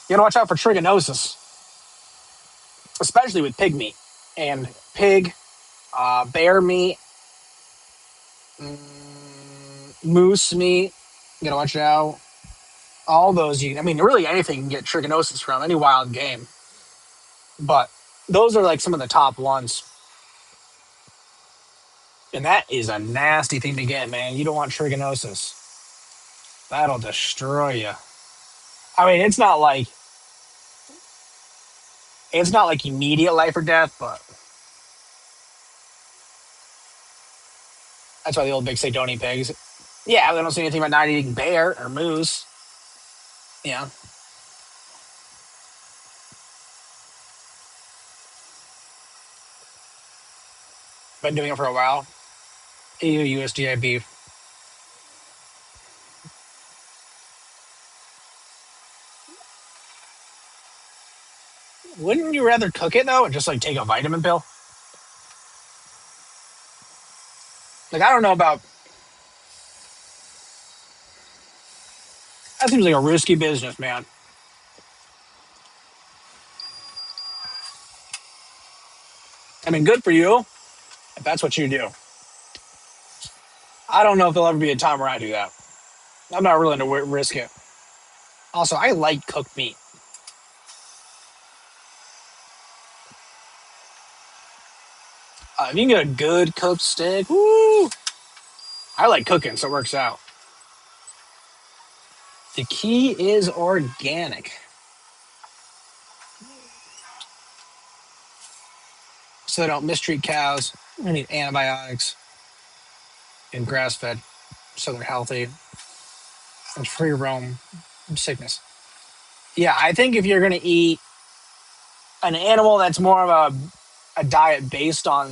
You gotta watch out for trigonosis, especially with pig meat and pig, bear meat, moose meat. You gotta watch out. All those, I mean, really anything you can get trigonosis from, any wild game. But Those are like some of the top ones. And that is a nasty thing to get, man. You don't want trichinosis. That'll destroy you. I mean, it's not like immediate life or death, but that's why the old bigs say don't eat pigs. Yeah, they don't say anything about not eating bear or moose. Yeah, been doing it for a while. EU USDA beef. Wouldn't you rather cook it though and just like take a vitamin pill? Like I don't know about that seems like a risky business, man. I mean, good for you if that's what you do. I don't know if there'll ever be a time where I do that. I'm not willing to risk it. Also, I like cooked meat. If you can get a good cooked steak, woo! I like cooking, so it works out. The key is organic. So they don't mistreat cows. They need antibiotics and grass fed so they're healthy and free roam from sickness. Yeah, I think if you're going to eat an animal that's more of a diet based on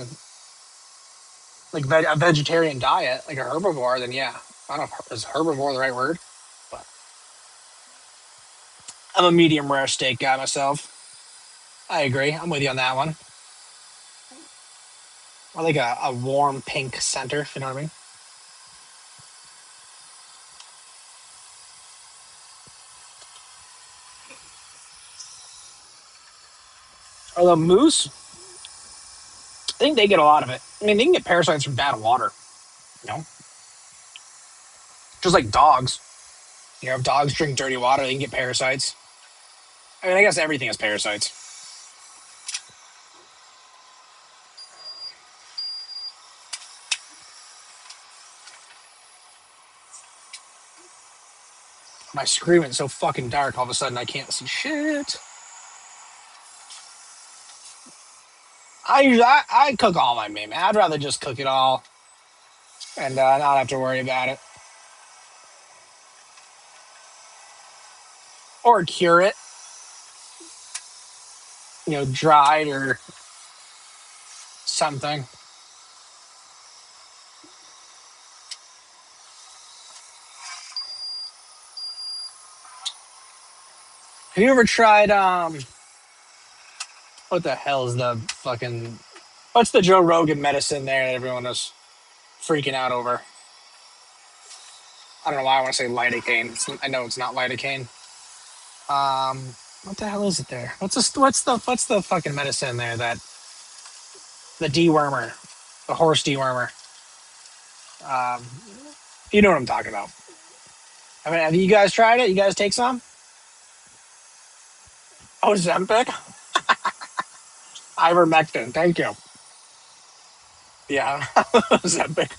like a vegetarian diet, like a herbivore, then yeah. I don't know if is herbivore the right word, but I'm a medium rare steak guy myself. I agree. I'm with you on that one. I like a warm pink center, if you know what I mean. Although moose, I think they get a lot of it. I mean, they can get parasites from bad water, you know, just like dogs. You know, if dogs drink dirty water, they can get parasites. I mean, I guess everything has parasites. My screaming's so fucking dark all of a sudden I can't see shit. I cook all my meat, man. I'd rather just cook it all and not have to worry about it. Or cure it, dried or something. Have you ever tried what the hell is the fucking what's the Joe Rogan medicine there that everyone is freaking out over? I don't know why I want to say lidocaine. I know it's not lidocaine. What the hell is it there? What's the fucking medicine there that the dewormer, the horse dewormer? Um, you know what I'm talking about. I mean, have you guys tried it? You guys take some? Oh, Zempic, ivermectin. Thank you. Yeah, Zempic.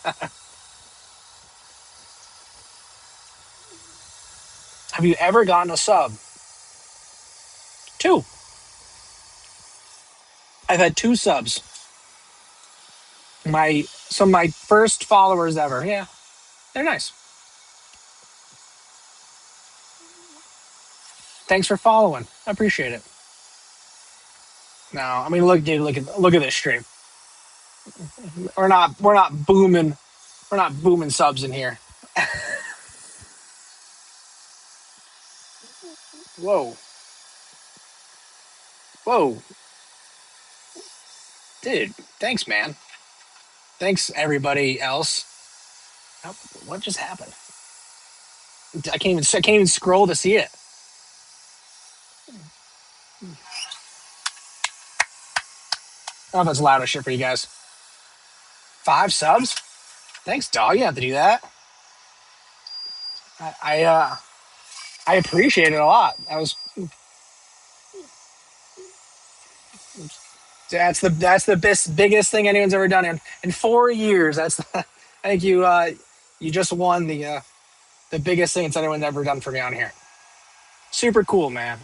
Have you ever gotten a sub? Two. I've had two subs. My first followers ever. Yeah, they're nice. Thanks for following. I appreciate it. No, I mean, look, dude, look at this stream. We're not booming. We're not booming subs in here. Whoa, whoa, dude. Thanks, man. Thanks, everybody else. Oh, what just happened? I can't even scroll to see it. I don't know if that's loud as shit for you guys. 5 subs? Thanks, dog. You have to do that. I appreciate it a lot. That was That's the biggest thing anyone's ever done in 4 years. That's I think you just won the biggest thing it's anyone's ever done for me on here. Super cool, man.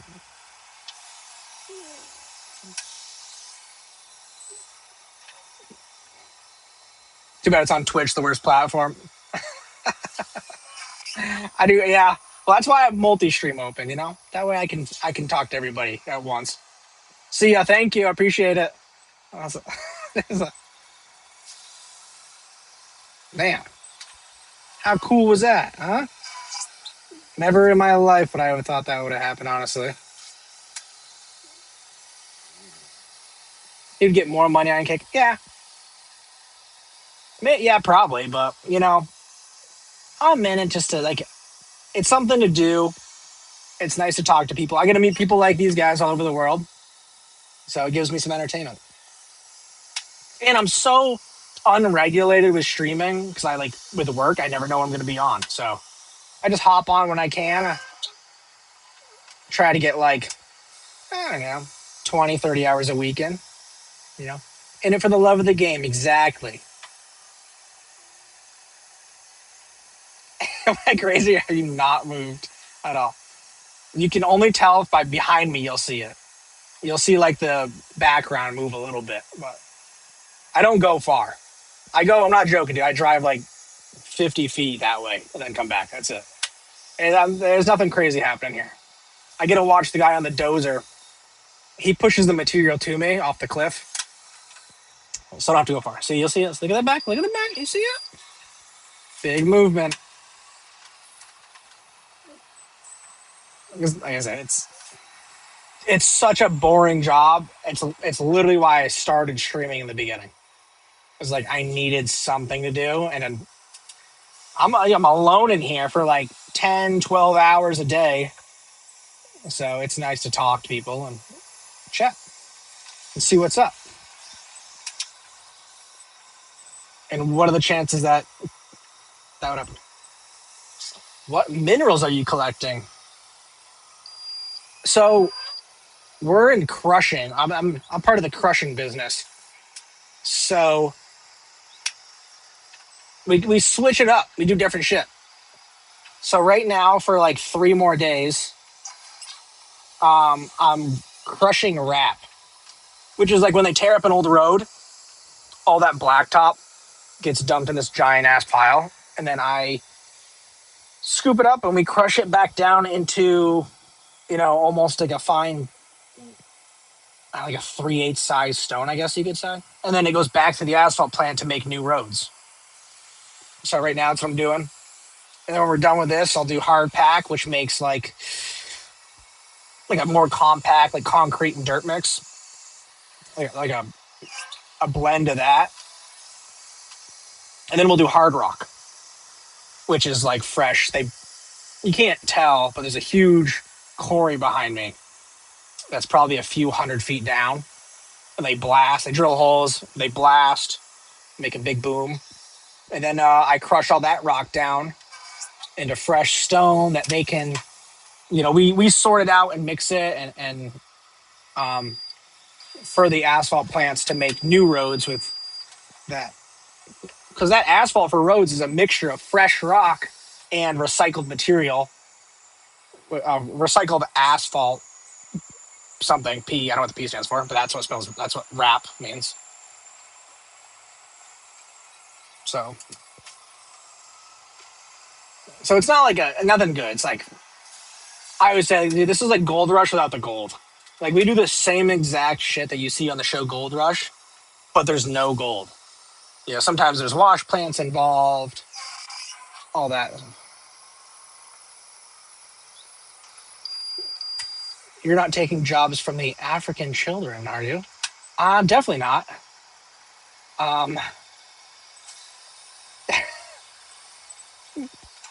Too bad it's on Twitch, the worst platform. I do, yeah. Well, that's why I have multi-stream open. That way I can talk to everybody at once. See ya. Thank you. I appreciate it. Awesome. Man, how cool was that, huh? Never in my life would I have thought that would have happened. Honestly, you'd get more money on kick. Yeah, yeah, probably. But I'm in it just to like. It's something to do. It's nice to talk to people. I get to meet people like these guys all over the world, so it gives me some entertainment. And I'm so unregulated with streaming because I like with work. I never know when I'm going to be on, so I just hop on when I can. Try to get like I don't know, 20, 30 hours a weekend. You know, in it for the love of the game. Exactly. Am I crazy? Or have you not moved at all? You can only tell if by behind me you'll see it. You'll see like the background move a little bit, but I don't go far. I'm not joking, dude. I drive like 50 feet that way and then come back. That's it. And there's nothing crazy happening here. I get to watch the guy on the dozer. He pushes the material to me off the cliff, so I don't have to go far. See, you'll see it. Look at that back. Look at the back. You see it? Big movement. Like I said, it's such a boring job. It's literally why I started streaming in the beginning. It's like I needed something to do, and then I'm alone in here for like 10, 12 hours a day. So it's nice to talk to people and chat and see what's up. And what are the chances that would happen? What minerals are you collecting? So we're in crushing. I'm part of the crushing business. So we switch it up. We do different shit. So right now for like 3 more days, I'm crushing wrap, which is like when they tear up an old road, all that blacktop gets dumped in this giant ass pile, and then I scoop it up and we crush it back down into almost like a fine, like a 3/8 size stone, I guess you could say, and then it goes back to the asphalt plant to make new roads. So right now that's what I'm doing, and then when we're done with this, I'll do hard pack, which makes like a more compact, like concrete and dirt mix, like a blend of that, and then we'll do hard rock, which is like fresh. You can't tell, but there's a huge quarry behind me that's probably a few 100 feet down. And they drill holes, they blast, make a big boom. And then I crush all that rock down into fresh stone that they can, we sort it out and mix it and for the asphalt plants to make new roads with that. Because that asphalt for roads is a mixture of fresh rock and recycled material, recycled asphalt something P. I don't know what the P stands for, but that's what wrap means. So it's not like nothing good. It's like I always say, dude, this is like Gold Rush without the gold. Like we do the same exact shit that you see on the show Gold Rush, but there's no gold. Sometimes there's wash plants involved, all that. You're not taking jobs from the African children, are you? Definitely not. Um,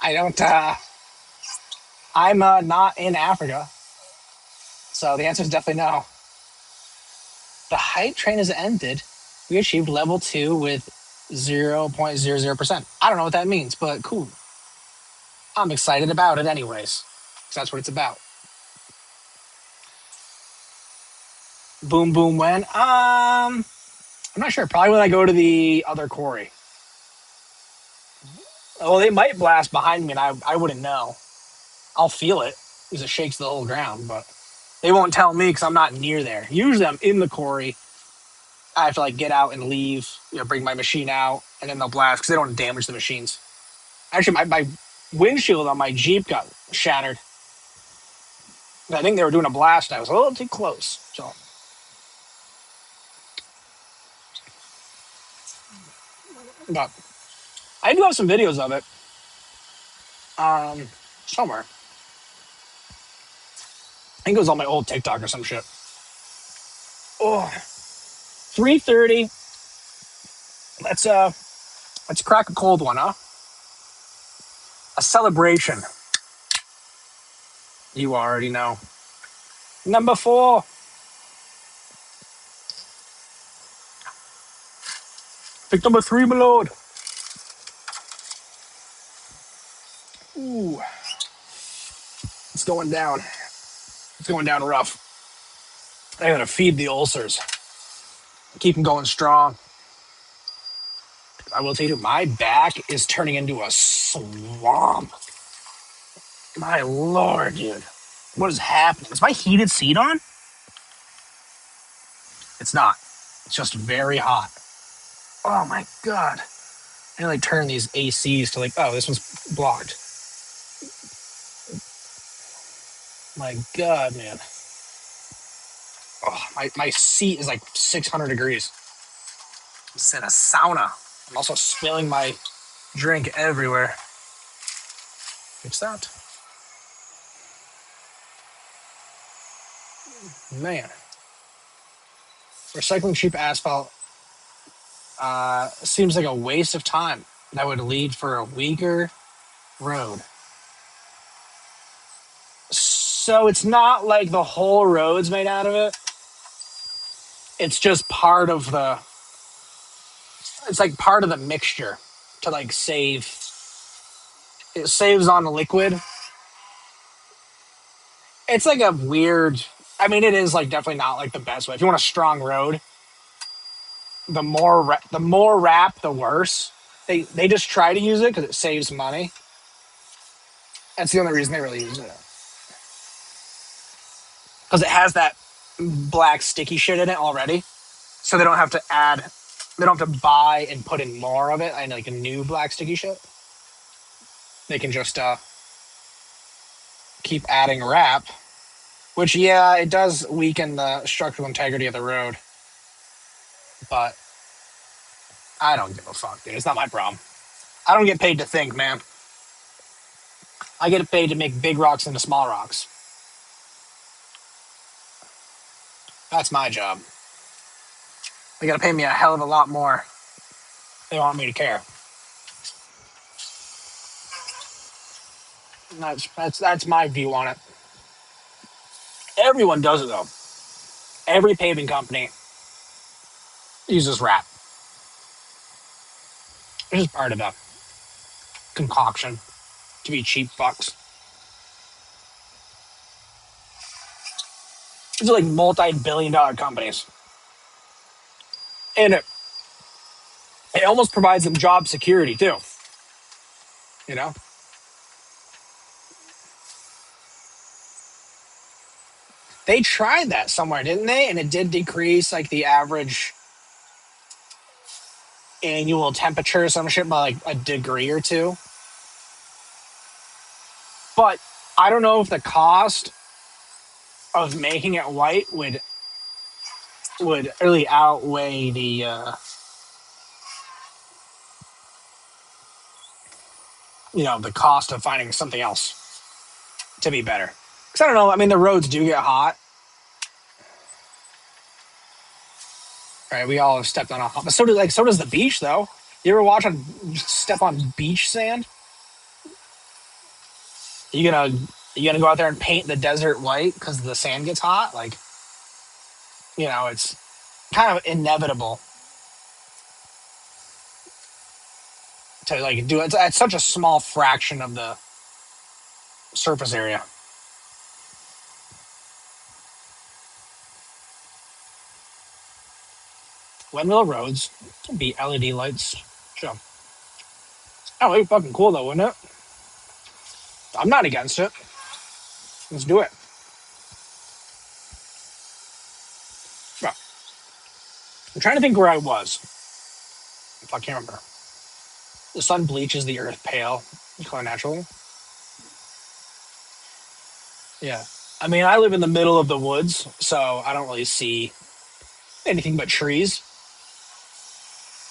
I don't. I'm not in Africa, so the answer is definitely no. The hype train has ended. We achieved level 2 with 0.00%. I don't know what that means, but cool. I'm excited about it anyways, because that's what it's about. Boom, boom, when? I'm not sure. Probably when I go to the other quarry. Well, they might blast behind me, and I wouldn't know. I'll feel it because it shakes the whole ground, but they won't tell me because I'm not near there. Usually, I'm in the quarry. I have to like get out and leave, bring my machine out, and then they'll blast because they don't damage the machines. Actually, my windshield on my Jeep got shattered. I think they were doing a blast. And I was a little too close, so. But I do have some videos of it. Somewhere. I think it was on my old TikTok or some shit. Oh, 3:30. Let's crack a cold one, huh? A celebration. You already know. Number 4. Pick number 3, my lord. Ooh. It's going down. It's going down rough. I gotta feed the ulcers. Keep them going strong. I will tell you, my back is turning into a swamp. My lord, dude. What is happening? Is my heated seat on? It's not. It's just very hot. Oh my god. I like turn these ACs to like, oh, this one's blocked. My god, man. Oh, my seat is like 600 degrees. It's in a sauna. I'm also spilling my drink everywhere. Fix that. Man. Recycling cheap asphalt seems like a waste of time that would lead for a weaker road. So it's not like the whole road's made out of it. It's just part of the. It's like part of the mixture to like save. It saves on the liquid. It's like a weird. I mean, it is like definitely not like the best way. If you want a strong road, the more wrap, the worse. They just try to use it because it saves money. That's the only reason they really use it. Because it has that black sticky shit in it already, so they don't have to add. They don't have to buy and put in more of it. I know, like a new black sticky shit. They can just keep adding wrap, which yeah, it does weaken the structural integrity of the road. But I don't give a fuck, dude. It's not my problem. I don't get paid to think, man. I get paid to make big rocks into small rocks. That's my job. They gotta pay me a hell of a lot more. They want me to care. That's my view on it. Everyone does it though. Every paving company uses wrap. It's just part of the concoction to be cheap fucks. These are like multi-billion-dollar companies, and it almost provides them job security too. You know, they tried that somewhere, didn't they? And it did decrease like the average annual temperature or some shit by like a degree or two. But I don't know if the cost of making it white would really outweigh the cost of finding something else to be better. Because I don't know. I mean, the roads do get hot. Right, we all have stepped on a hot, but so does the beach though. You ever step on beach sand? You gonna you gonna go out there and paint the desert white because the sand gets hot? Like, it's kind of inevitable to like do it at such a small fraction of the surface area. Windmill roads be LED lights. Sure. Oh, that'd be fucking cool though, wouldn't it? I'm not against it. Let's do it. Yeah. I'm trying to think where I was. If I can't remember. The sun bleaches the earth pale, kind of naturally. Yeah. I mean, I live in the middle of the woods, so I don't really see anything but trees.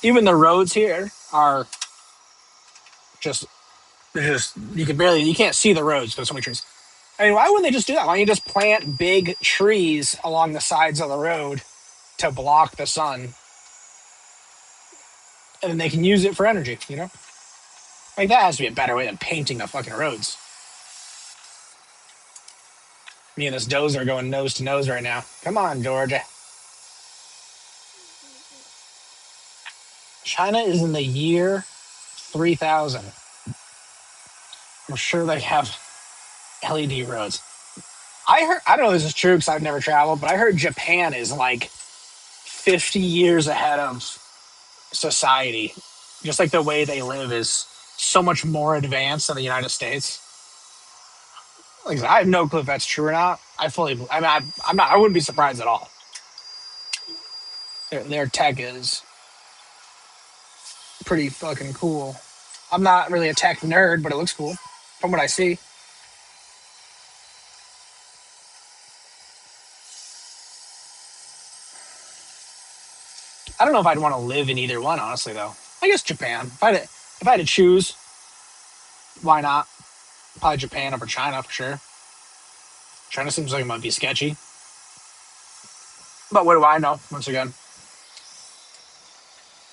Even the roads here are just, you can't see the roads. There's so many trees. I mean, why wouldn't they just do that? Why don't you just plant big trees along the sides of the road to block the sun, and then they can use it for energy? Like that has to be a better way than painting the fucking roads. Me and this dozer are going nose to nose right now. Come on, Georgia. China is in the year 3000. I'm sure they have LED roads. I heard, I don't know if this is true because I've never traveled, but I heard Japan is like 50 years ahead of society. Just like the way they live is so much more advanced than the United States. Like I said, I have no clue if that's true or not. I mean, I'm not, I wouldn't be surprised at all. Their tech is pretty fucking cool. I'm not really a tech nerd, but it looks cool from what I see. I don't know if I'd want to live in either one, honestly, though. I guess Japan. If I had to choose, why not? Probably Japan over China for sure. China seems like it might be sketchy. But what do I know? Once again,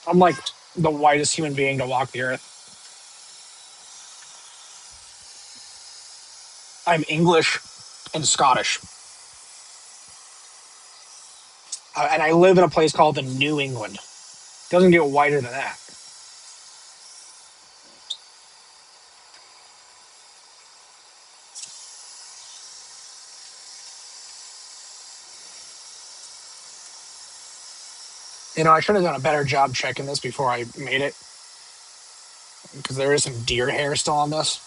I'm like the whitest human being to walk the earth. I'm English and Scottish. And I live in a place called the New England. It doesn't get whiter than that. I should have done a better job checking this before I made it. Because there is some deer hair still on this.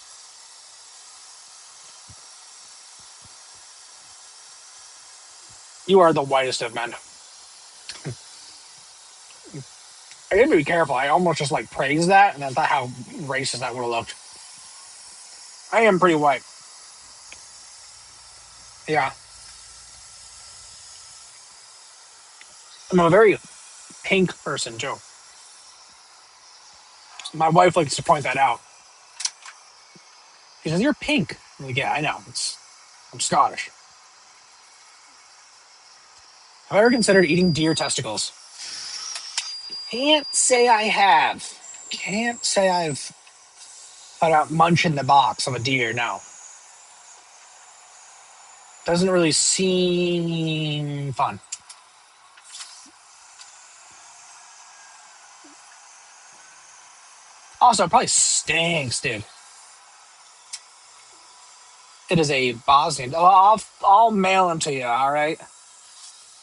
You are the whitest of men. I didn't be careful. I almost just like praised that and I thought how racist that would have looked. I am pretty white. Yeah. I'm a very pink person too. My wife likes to point that out. She says, "You're pink." I'm like, yeah, I know. I'm Scottish. Have I ever considered eating deer testicles? Can't say I have. Can't say I've thought about munching the box of a deer. No. Doesn't really seem fun. Also, it probably stinks, dude. It is a Bosnian. Oh, I'll mail them to you. All right.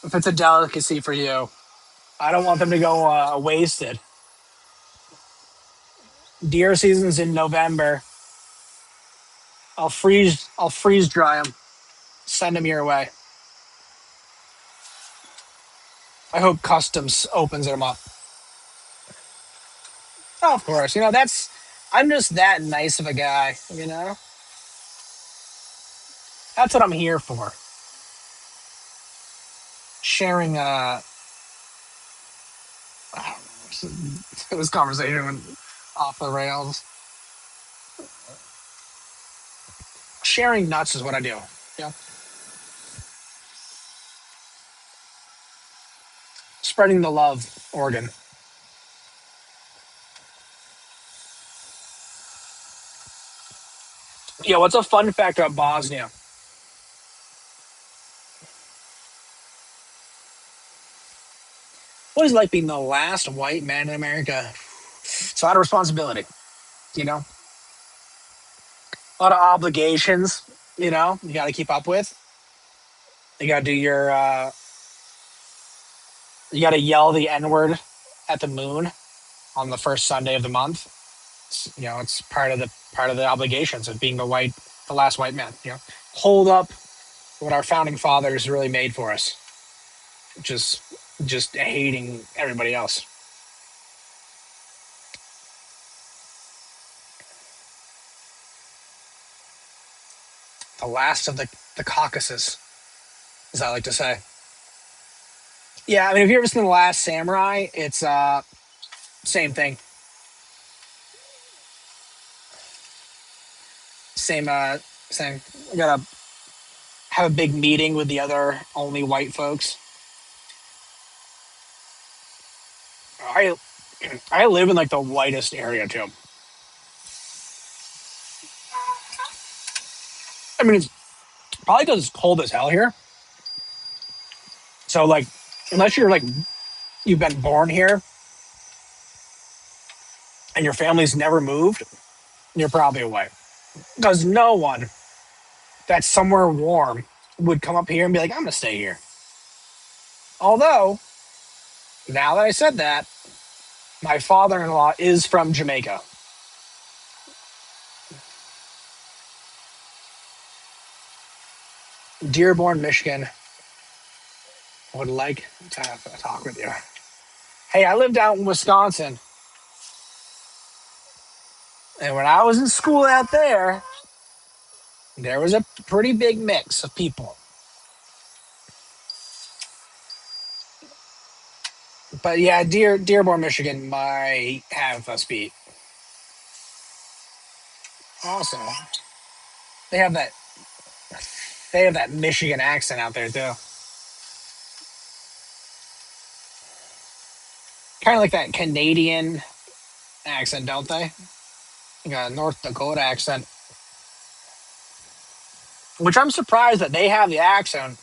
If it's a delicacy for you, I don't want them to go wasted. Deer season's in November. I'll freeze dry them. Send them your way. I hope customs opens them up. Oh, of course. I'm just that nice of a guy. That's what I'm here for. Sharing I don't know, this conversation went off the rails. Sharing nuts is what I do. Yeah. Spreading the love organ. Yeah, what's a fun fact about Bosnia? What is it like being the last white man in America? It's a lot of responsibility, you know? A lot of obligations, you got to keep up with. You got to do your You got to yell the N word at the moon on the first Sunday of the month. It's part of the obligations of being the last white man. Hold up what our founding fathers really made for us, which is just hating everybody else. The last of the Caucasus, as I like to say. Yeah, I mean, have you ever seen The Last Samurai? It's same thing. Same same. I gotta have a big meeting with the other only white folks. I I live in like the whitest area too. I mean, it's probably because it's cold as hell here. So like, unless you're like you've been born here and your family's never moved, you're probably away. Because no one that's somewhere warm would come up here and be like, I'm gonna stay here. Although, now that I said that, my father-in-law is from Jamaica. Dearborn, Michigan. Would like to have a talk with you. Hey, I lived out in Wisconsin. And when I was in school out there was a pretty big mix of people. But yeah, Dearborn, Michigan might have us beat. Also, they have that they have that Michigan accent out there too. Kind of like that Canadian accent, don't they? Like a North Dakota accent. Which I'm surprised that they have the accent,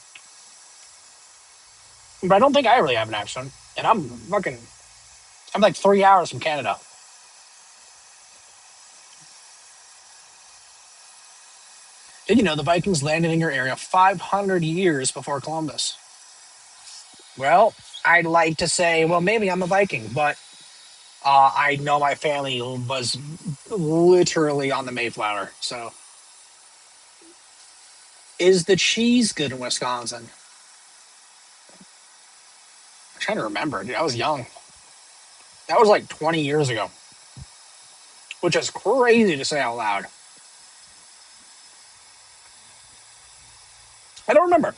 but I don't think I really have an accent. And I'm like 3 hours from Canada. Did you know the Vikings landed in your area 500 years before Columbus? Well, I'd like to say, well, maybe I'm a Viking, but I know my family was literally on the Mayflower. So, is the cheese good in Wisconsin? I'm trying to remember. Dude, I was young. That was like 20 years ago, which is crazy to say out loud. I don't remember.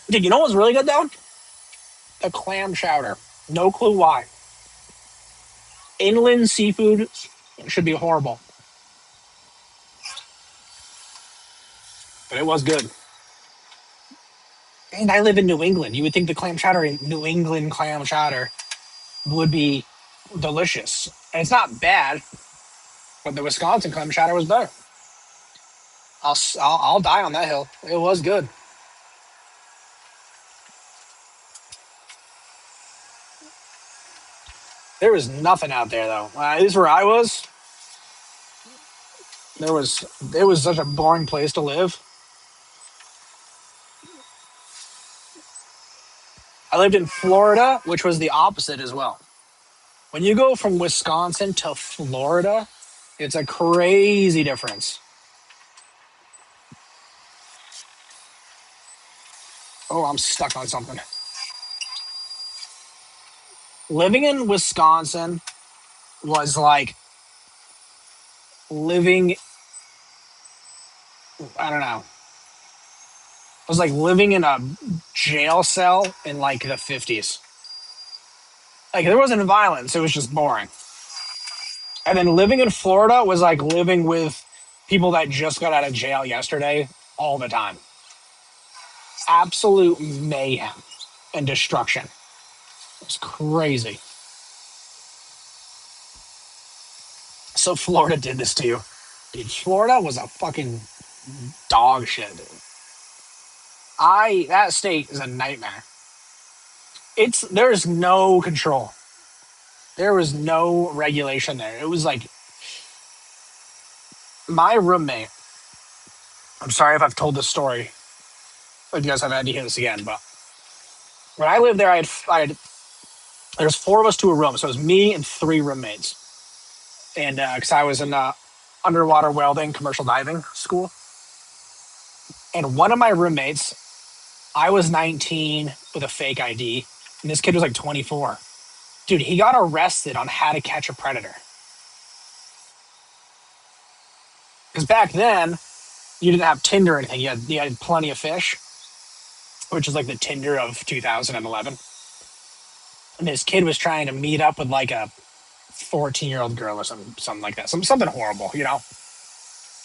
Did you know what's really good though? The clam chowder. No clue why. Inland seafood should be horrible, but it was good. And I live in New England. You would think the clam chowder in New England clam chowder would be delicious. And it's not bad, but the Wisconsin clam chowder was better. I'll die on that hill. It was good. There was nothing out there though. At least where I was, it was such a boring place to live. I lived in Florida, which was the opposite as well. When you go from Wisconsin to Florida, it's a crazy difference. Oh, I'm stuck on something. Living in Wisconsin was like living, I don't know. It was like living in a jail cell in like the 50s. Like there wasn't violence, it was just boring. And then living in Florida was like living with people that just got out of jail yesterday all the time. Absolute mayhem and destruction. It's crazy. So Florida did this to you. Dude, Florida was a fucking dog shit, dude. That state is a nightmare. There's no control. There was no regulation there. It was like my roommate. I'm sorry if I've told this story. If you guys haven't had to hear this again, but When I lived there, there's 4 of us to a room, so it was me and 3 roommates. And because I was in underwater welding, commercial diving school, and one of my roommates, I was 19 with a fake ID, and this kid was like 24. Dude, he got arrested on how to catch a predator. Because back then, you didn't have Tinder or anything. You had Plenty of Fish, which is like the Tinder of 2011. And this kid was trying to meet up with like a 14-year-old girl or something like that. Something horrible, you know?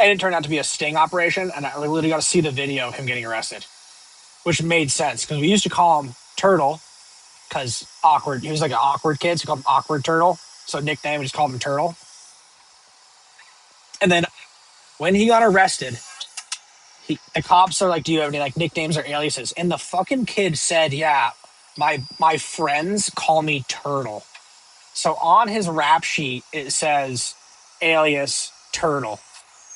And it turned out to be a sting operation. And I literally got to see the video of him getting arrested, which made sense because we used to call him Turtle because awkward. He was like an awkward kid, so we called him Awkward Turtle. So nickname, we just called him Turtle. And then when he got arrested, the cops are like, "Do you have any like nicknames or aliases?" And the fucking kid said, "Yeah, my friends call me Turtle." So on his rap sheet it says alias Turtle.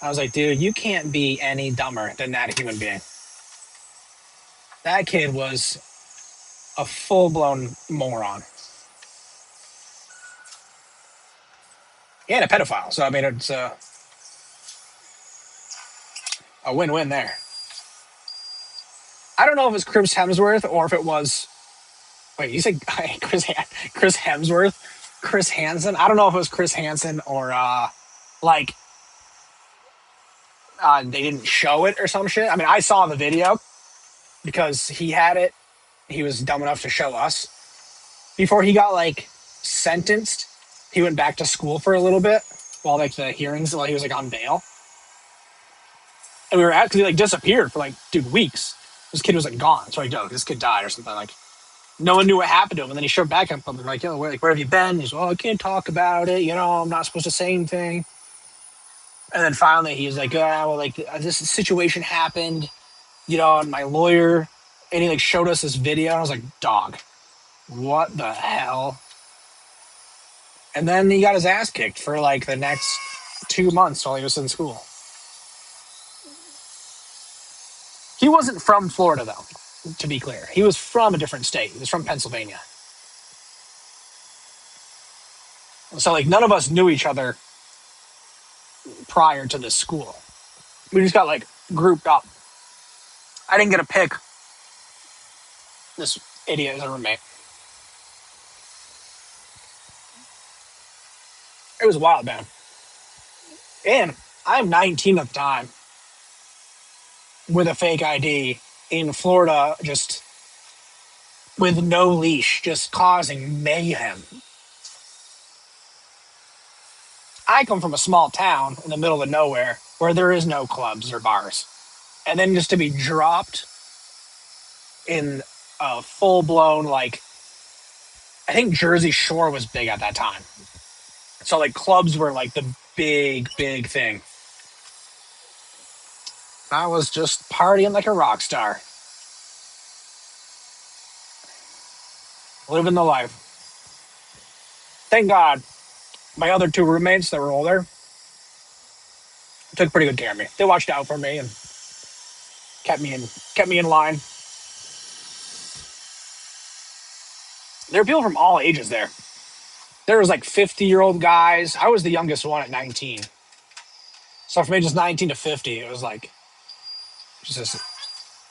I was like, dude, you can't be any dumber than that human being. That kid was a full blown moron and a pedophile. So I mean, it's a win win there. I don't know if it's Chris Hemsworth or if it was. Wait, you said Chris Hemsworth, Chris Hansen? I don't know if it was Chris Hansen or like they didn't show it or some shit. I mean, I saw the video because he had it. He was dumb enough to show us. Before he got like sentenced, he went back to school for a little bit while like the hearings, while he was like on bail. And we were at because he like disappeared for like weeks. This kid was like gone. So like, oh, this kid died or something. Like no one knew what happened to him. And then he showed back up and they're like, yo, where have you been? He's like, oh, I can't talk about it. You know, I'm not supposed to say anything. And then finally he was like, well, like this situation happened, you know, and my lawyer, and he like showed us this video. And I was like, dog, what the hell? And then he got his ass kicked for like the next 2 months while he was in school. He wasn't from Florida, though, to be clear. He was from a different state. He was from Pennsylvania. So, like, none of us knew each other prior to this school. We just got, like, grouped up. I didn't get to pick this idiot as a roommate. It was wild, man. And I'm 19 at the time with a fake ID in Florida, just with no leash, just causing mayhem. I come from a small town in the middle of nowhere where there is no clubs or bars. And then just to be dropped in a full blown, like, I think Jersey Shore was big at that time. So, like, clubs were like the big, big thing. I was just partying like a rock star. Living the life. Thank God my other 2 roommates that were older took pretty good care of me. They watched out for me and kept me in line. There were people from all ages there. There was like 50-year-old guys. I was the youngest one at 19. So from ages 19 to 50, it was like just this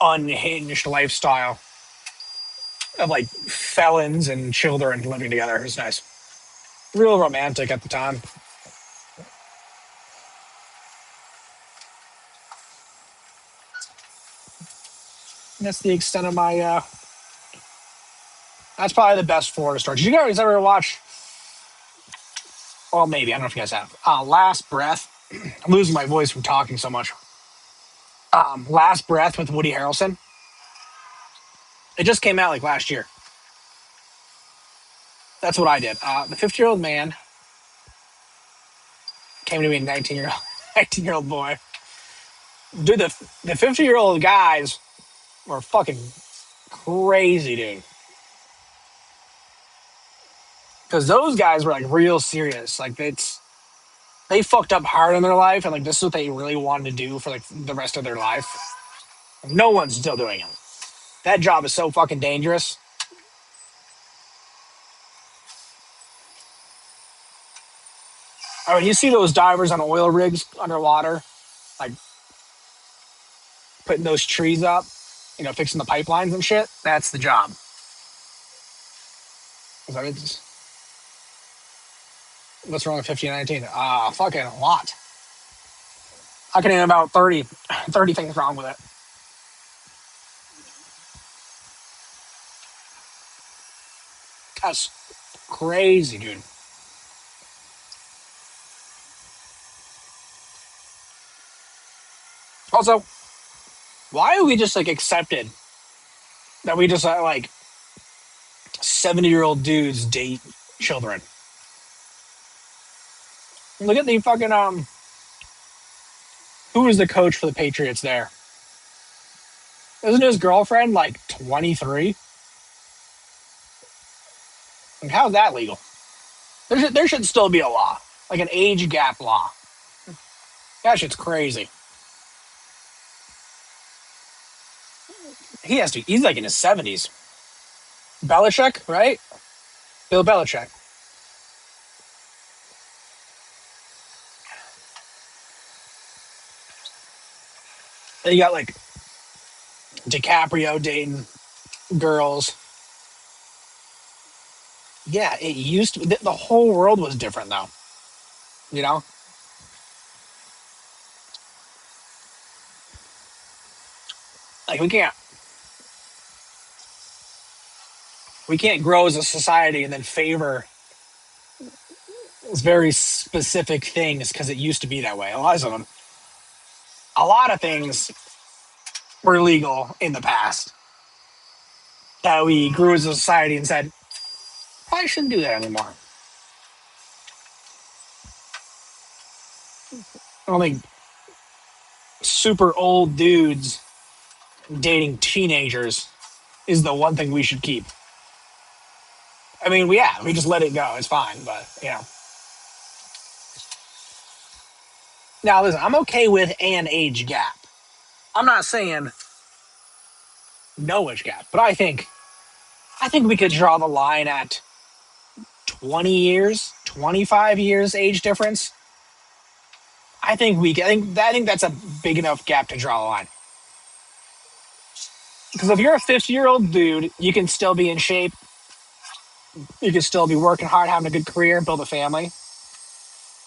unhinged lifestyle of like felons and children living together. It was nice. Real romantic at the time. And that's the extent of my that's probably the best Florida story. Did you guys ever watch, well, maybe, I don't know if you guys have, Last Breath? I'm losing my voice from talking so much. Last Breath with Woody Harrelson. It just came out like last year. That's what I did. The 50-year-old man came to me, a 19-year-old boy. Dude, the 50-year-old guys were fucking crazy, dude. Because those guys were like real serious. Like they fucked up hard in their life, and like this is what they really wanted to do for like the rest of their life. No one's still doing it. That job is so fucking dangerous. I mean, you see those divers on oil rigs underwater, like putting those trees up, fixing the pipelines and shit. That's the job. What's wrong with 1519? Fucking a lot. I can name about 30 things wrong with it. That's crazy, dude. Also, why are we just like accepted that we just like 70-year-old dudes date children? Look at the fucking who was the coach for the Patriots there? Isn't his girlfriend like 23? Like, how's that legal? There should still be a law, like an age gap law. That shit's crazy. He's like in his 70s. Belichick, right? Bill Belichick. And you got like DiCaprio dating girls. Yeah, it used to. The whole world was different though. You know, like we can't grow as a society and then favor very specific things because it used to be that way. A lot of things were legal in the past that we grew as a society and said probably shouldn't do that anymore. I don't think super old dudes dating teenagers is the one thing we should keep. I mean, we just let it go. It's fine, but Now listen, I'm okay with an age gap. I'm not saying no age gap, but I think we could draw the line at 20 years, 25 years age difference. I think that's a big enough gap to draw a line. Because if you're a 50-year-old dude, you can still be in shape. You can still be working hard, having a good career, build a family,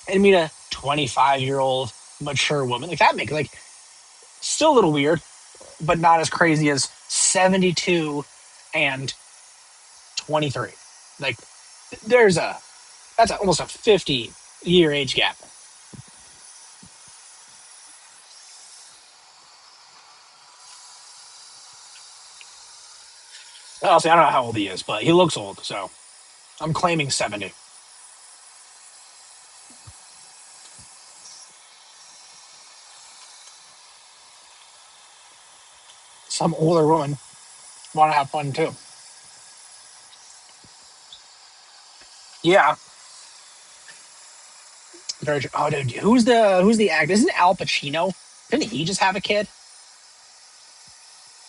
and meet a 25-year-old mature woman. Like that makes like still a little weird, but not as crazy as 72 and 23. Like that's almost a 50-year age gap. Honestly, I don't know how old he is, but he looks old, so I'm claiming 70. Some older woman want to have fun too. Yeah. Oh, dude, who's the actor? Isn't Al Pacino? Didn't he just have a kid?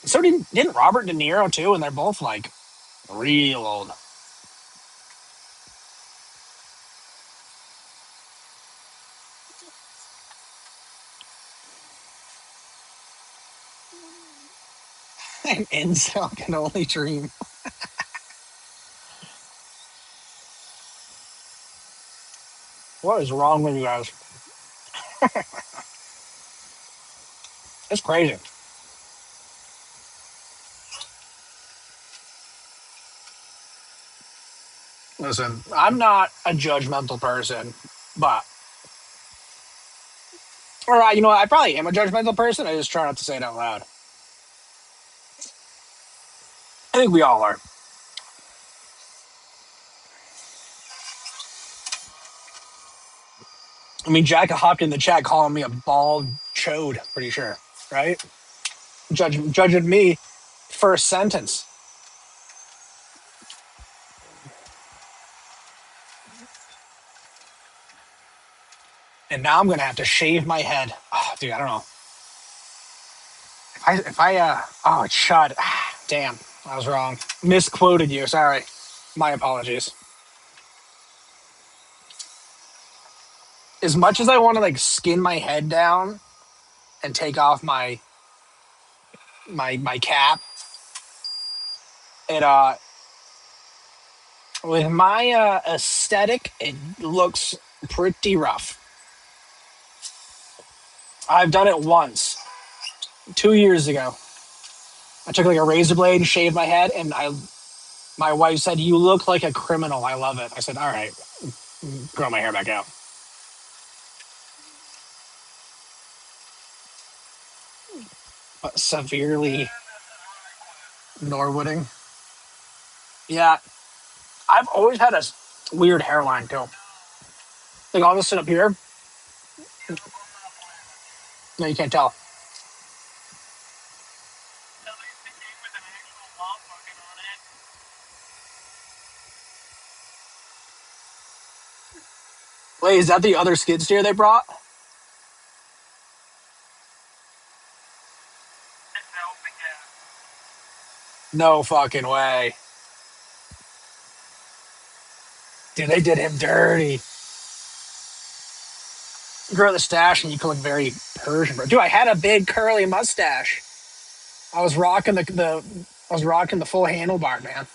So didn't Robert De Niro too? And they're both like real old. An incel can only dream. What is wrong with you guys? It's crazy. Listen, I'm not a judgmental person, but you know what? I probably am a judgmental person. I just try not to say it out loud. I think we all are. I mean, Jack hopped in the chat calling me a bald chode. Pretty sure, right? Judging me first sentence, and now I'm gonna have to shave my head. Oh, dude, I don't know. Oh, it's Chud. Damn, I was wrong. Misquoted you. Sorry. My apologies. as much as I want to like skin my head down and take off my cap, it with my aesthetic, it looks pretty rough. I've done it once, 2 years ago. I took like a razor blade and shaved my head, and my wife said, "You look like a criminal. I love it." I said, "All right, grow my hair back out." But severely Norwooding. Yeah, I've always had a weird hairline too. Like I'll just sit up here. No, you can't tell. Wait, is that the other skid steer they brought? No fucking way. Dude, they did him dirty. Grow the stash and you can look very Persian. Dude, I had a big curly mustache. I was rocking the full handlebar, man.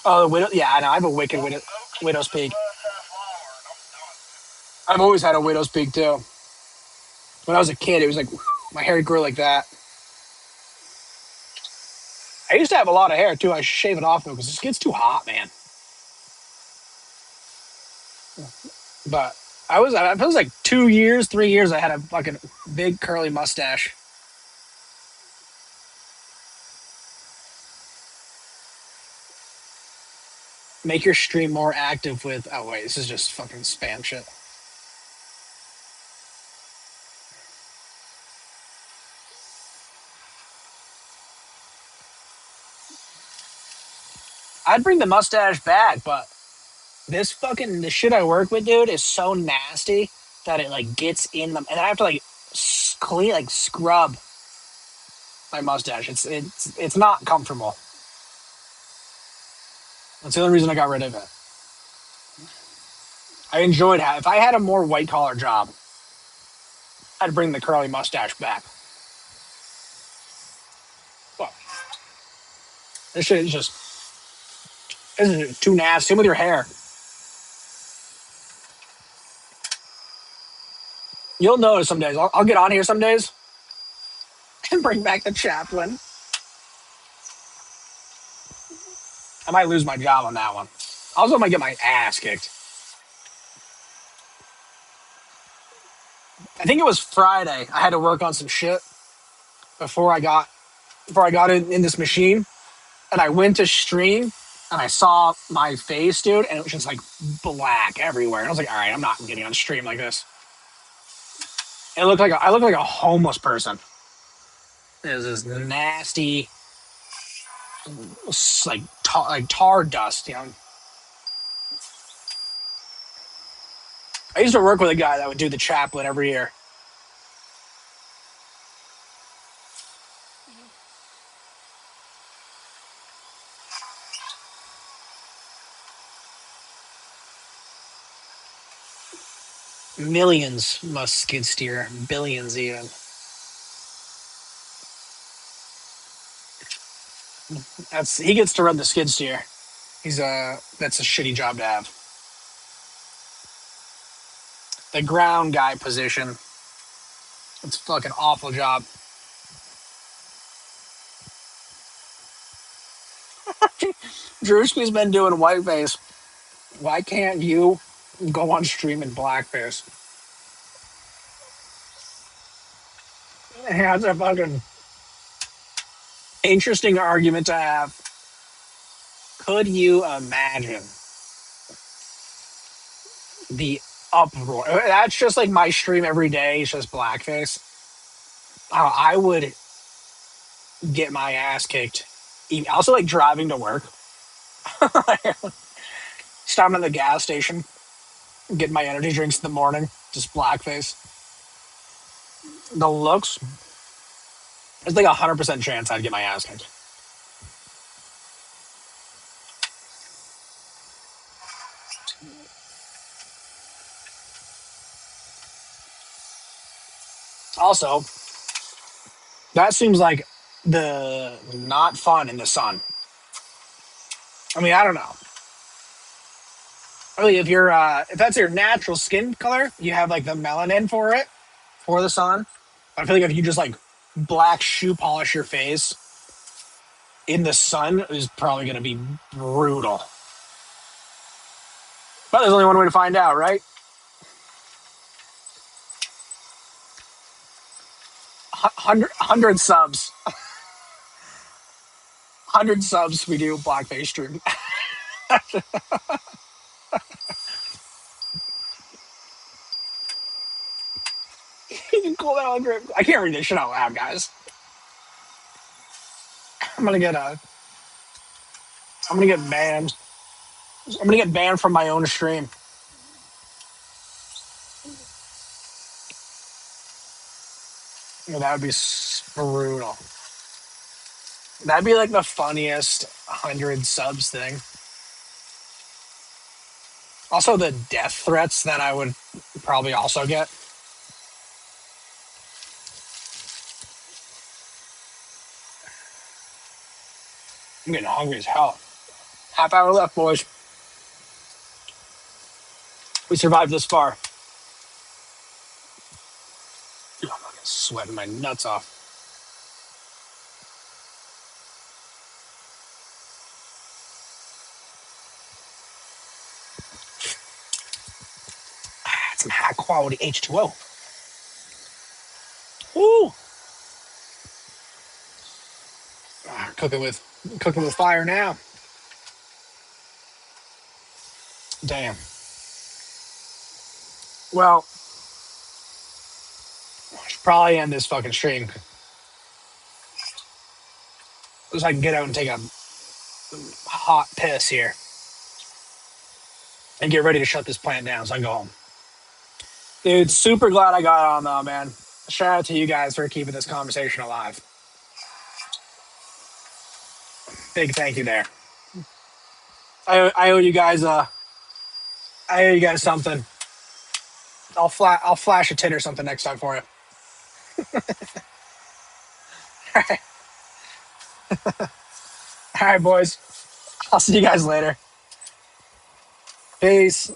Oh, the widow. Yeah, I know. I have a wicked widow's peak. I've always had a widow's peak too. When I was a kid, it was like my hair grew like that. I used to have a lot of hair too. I shave it off though because it gets too hot, man. But I was like 2 years, 3 years. I had a fucking big curly mustache. Make your stream more active with. Oh wait, this is just fucking spam shit. I'd bring the mustache back, but the shit I work with, dude, is so nasty that it like gets in them, and I have to like clean, like scrub my mustache. It's not comfortable. That's the only reason I got rid of it. I enjoyed if I had a more white collar job, I'd bring the curly mustache back. But this shit is just this is too nasty. Same with your hair. You'll notice some days. I'll get on here some days and bring back the chaplain. I might lose my job on that one. I also might get my ass kicked. I think it was Friday. I had to work on some shit before I got in this machine, and I went to stream, and I saw my face, dude, and it was just like black everywhere. And I was like, all right, I'm not getting on stream like this. I looked like a homeless person. It was this nasty, like tar dust, you know. I used to work with a guy that would do the chaplain every year. Millions must skid steer, billions even. He gets to run the skid steer. That's a shitty job to have. The ground guy position. It's a fucking awful job. Drewski's been doing whiteface. Why can't you go on stream in blackface? Yeah, that's a fucking interesting argument to have. Could you imagine the uproar? That's just like my stream every day. It's just blackface. I would get my ass kicked. Also, like driving to work, stopping at the gas station, getting my energy drinks in the morning, just blackface. The looks, there's like 100% chance I'd get my ass kicked. Also, that seems like the not fun in the sun. I mean, I don't know. Really, if that's your natural skin color, you have like the melanin for it for the sun. I feel like if you just like black shoe polish your face in the sun is probably going to be brutal. But there's only one way to find out, right? 100 subs. 100 subs, we do blackface stream. You can call that on grip. I can't read this shit out loud, guys. I'm gonna get a. I'm gonna get banned. I'm gonna get banned from my own stream. Yeah, that would be brutal. That'd be like the funniest 100 subs thing. Also, the death threats that I would probably also get. I'm getting hungry as hell. Half hour left, boys. We survived this far. I'm fucking sweating my nuts off. Some high quality H2O. Woo! Cooking with fire now. Damn. Well, I should probably end this fucking stream so I can get out and take a hot piss here and get ready to shut this plant down so I can go home. Dude, super glad I got on though, man. Shout out to you guys for keeping this conversation alive. Big thank you there. I owe you guys something. I'll flash a tit or something next time for you. All right. All right, boys. I'll see you guys later. Peace.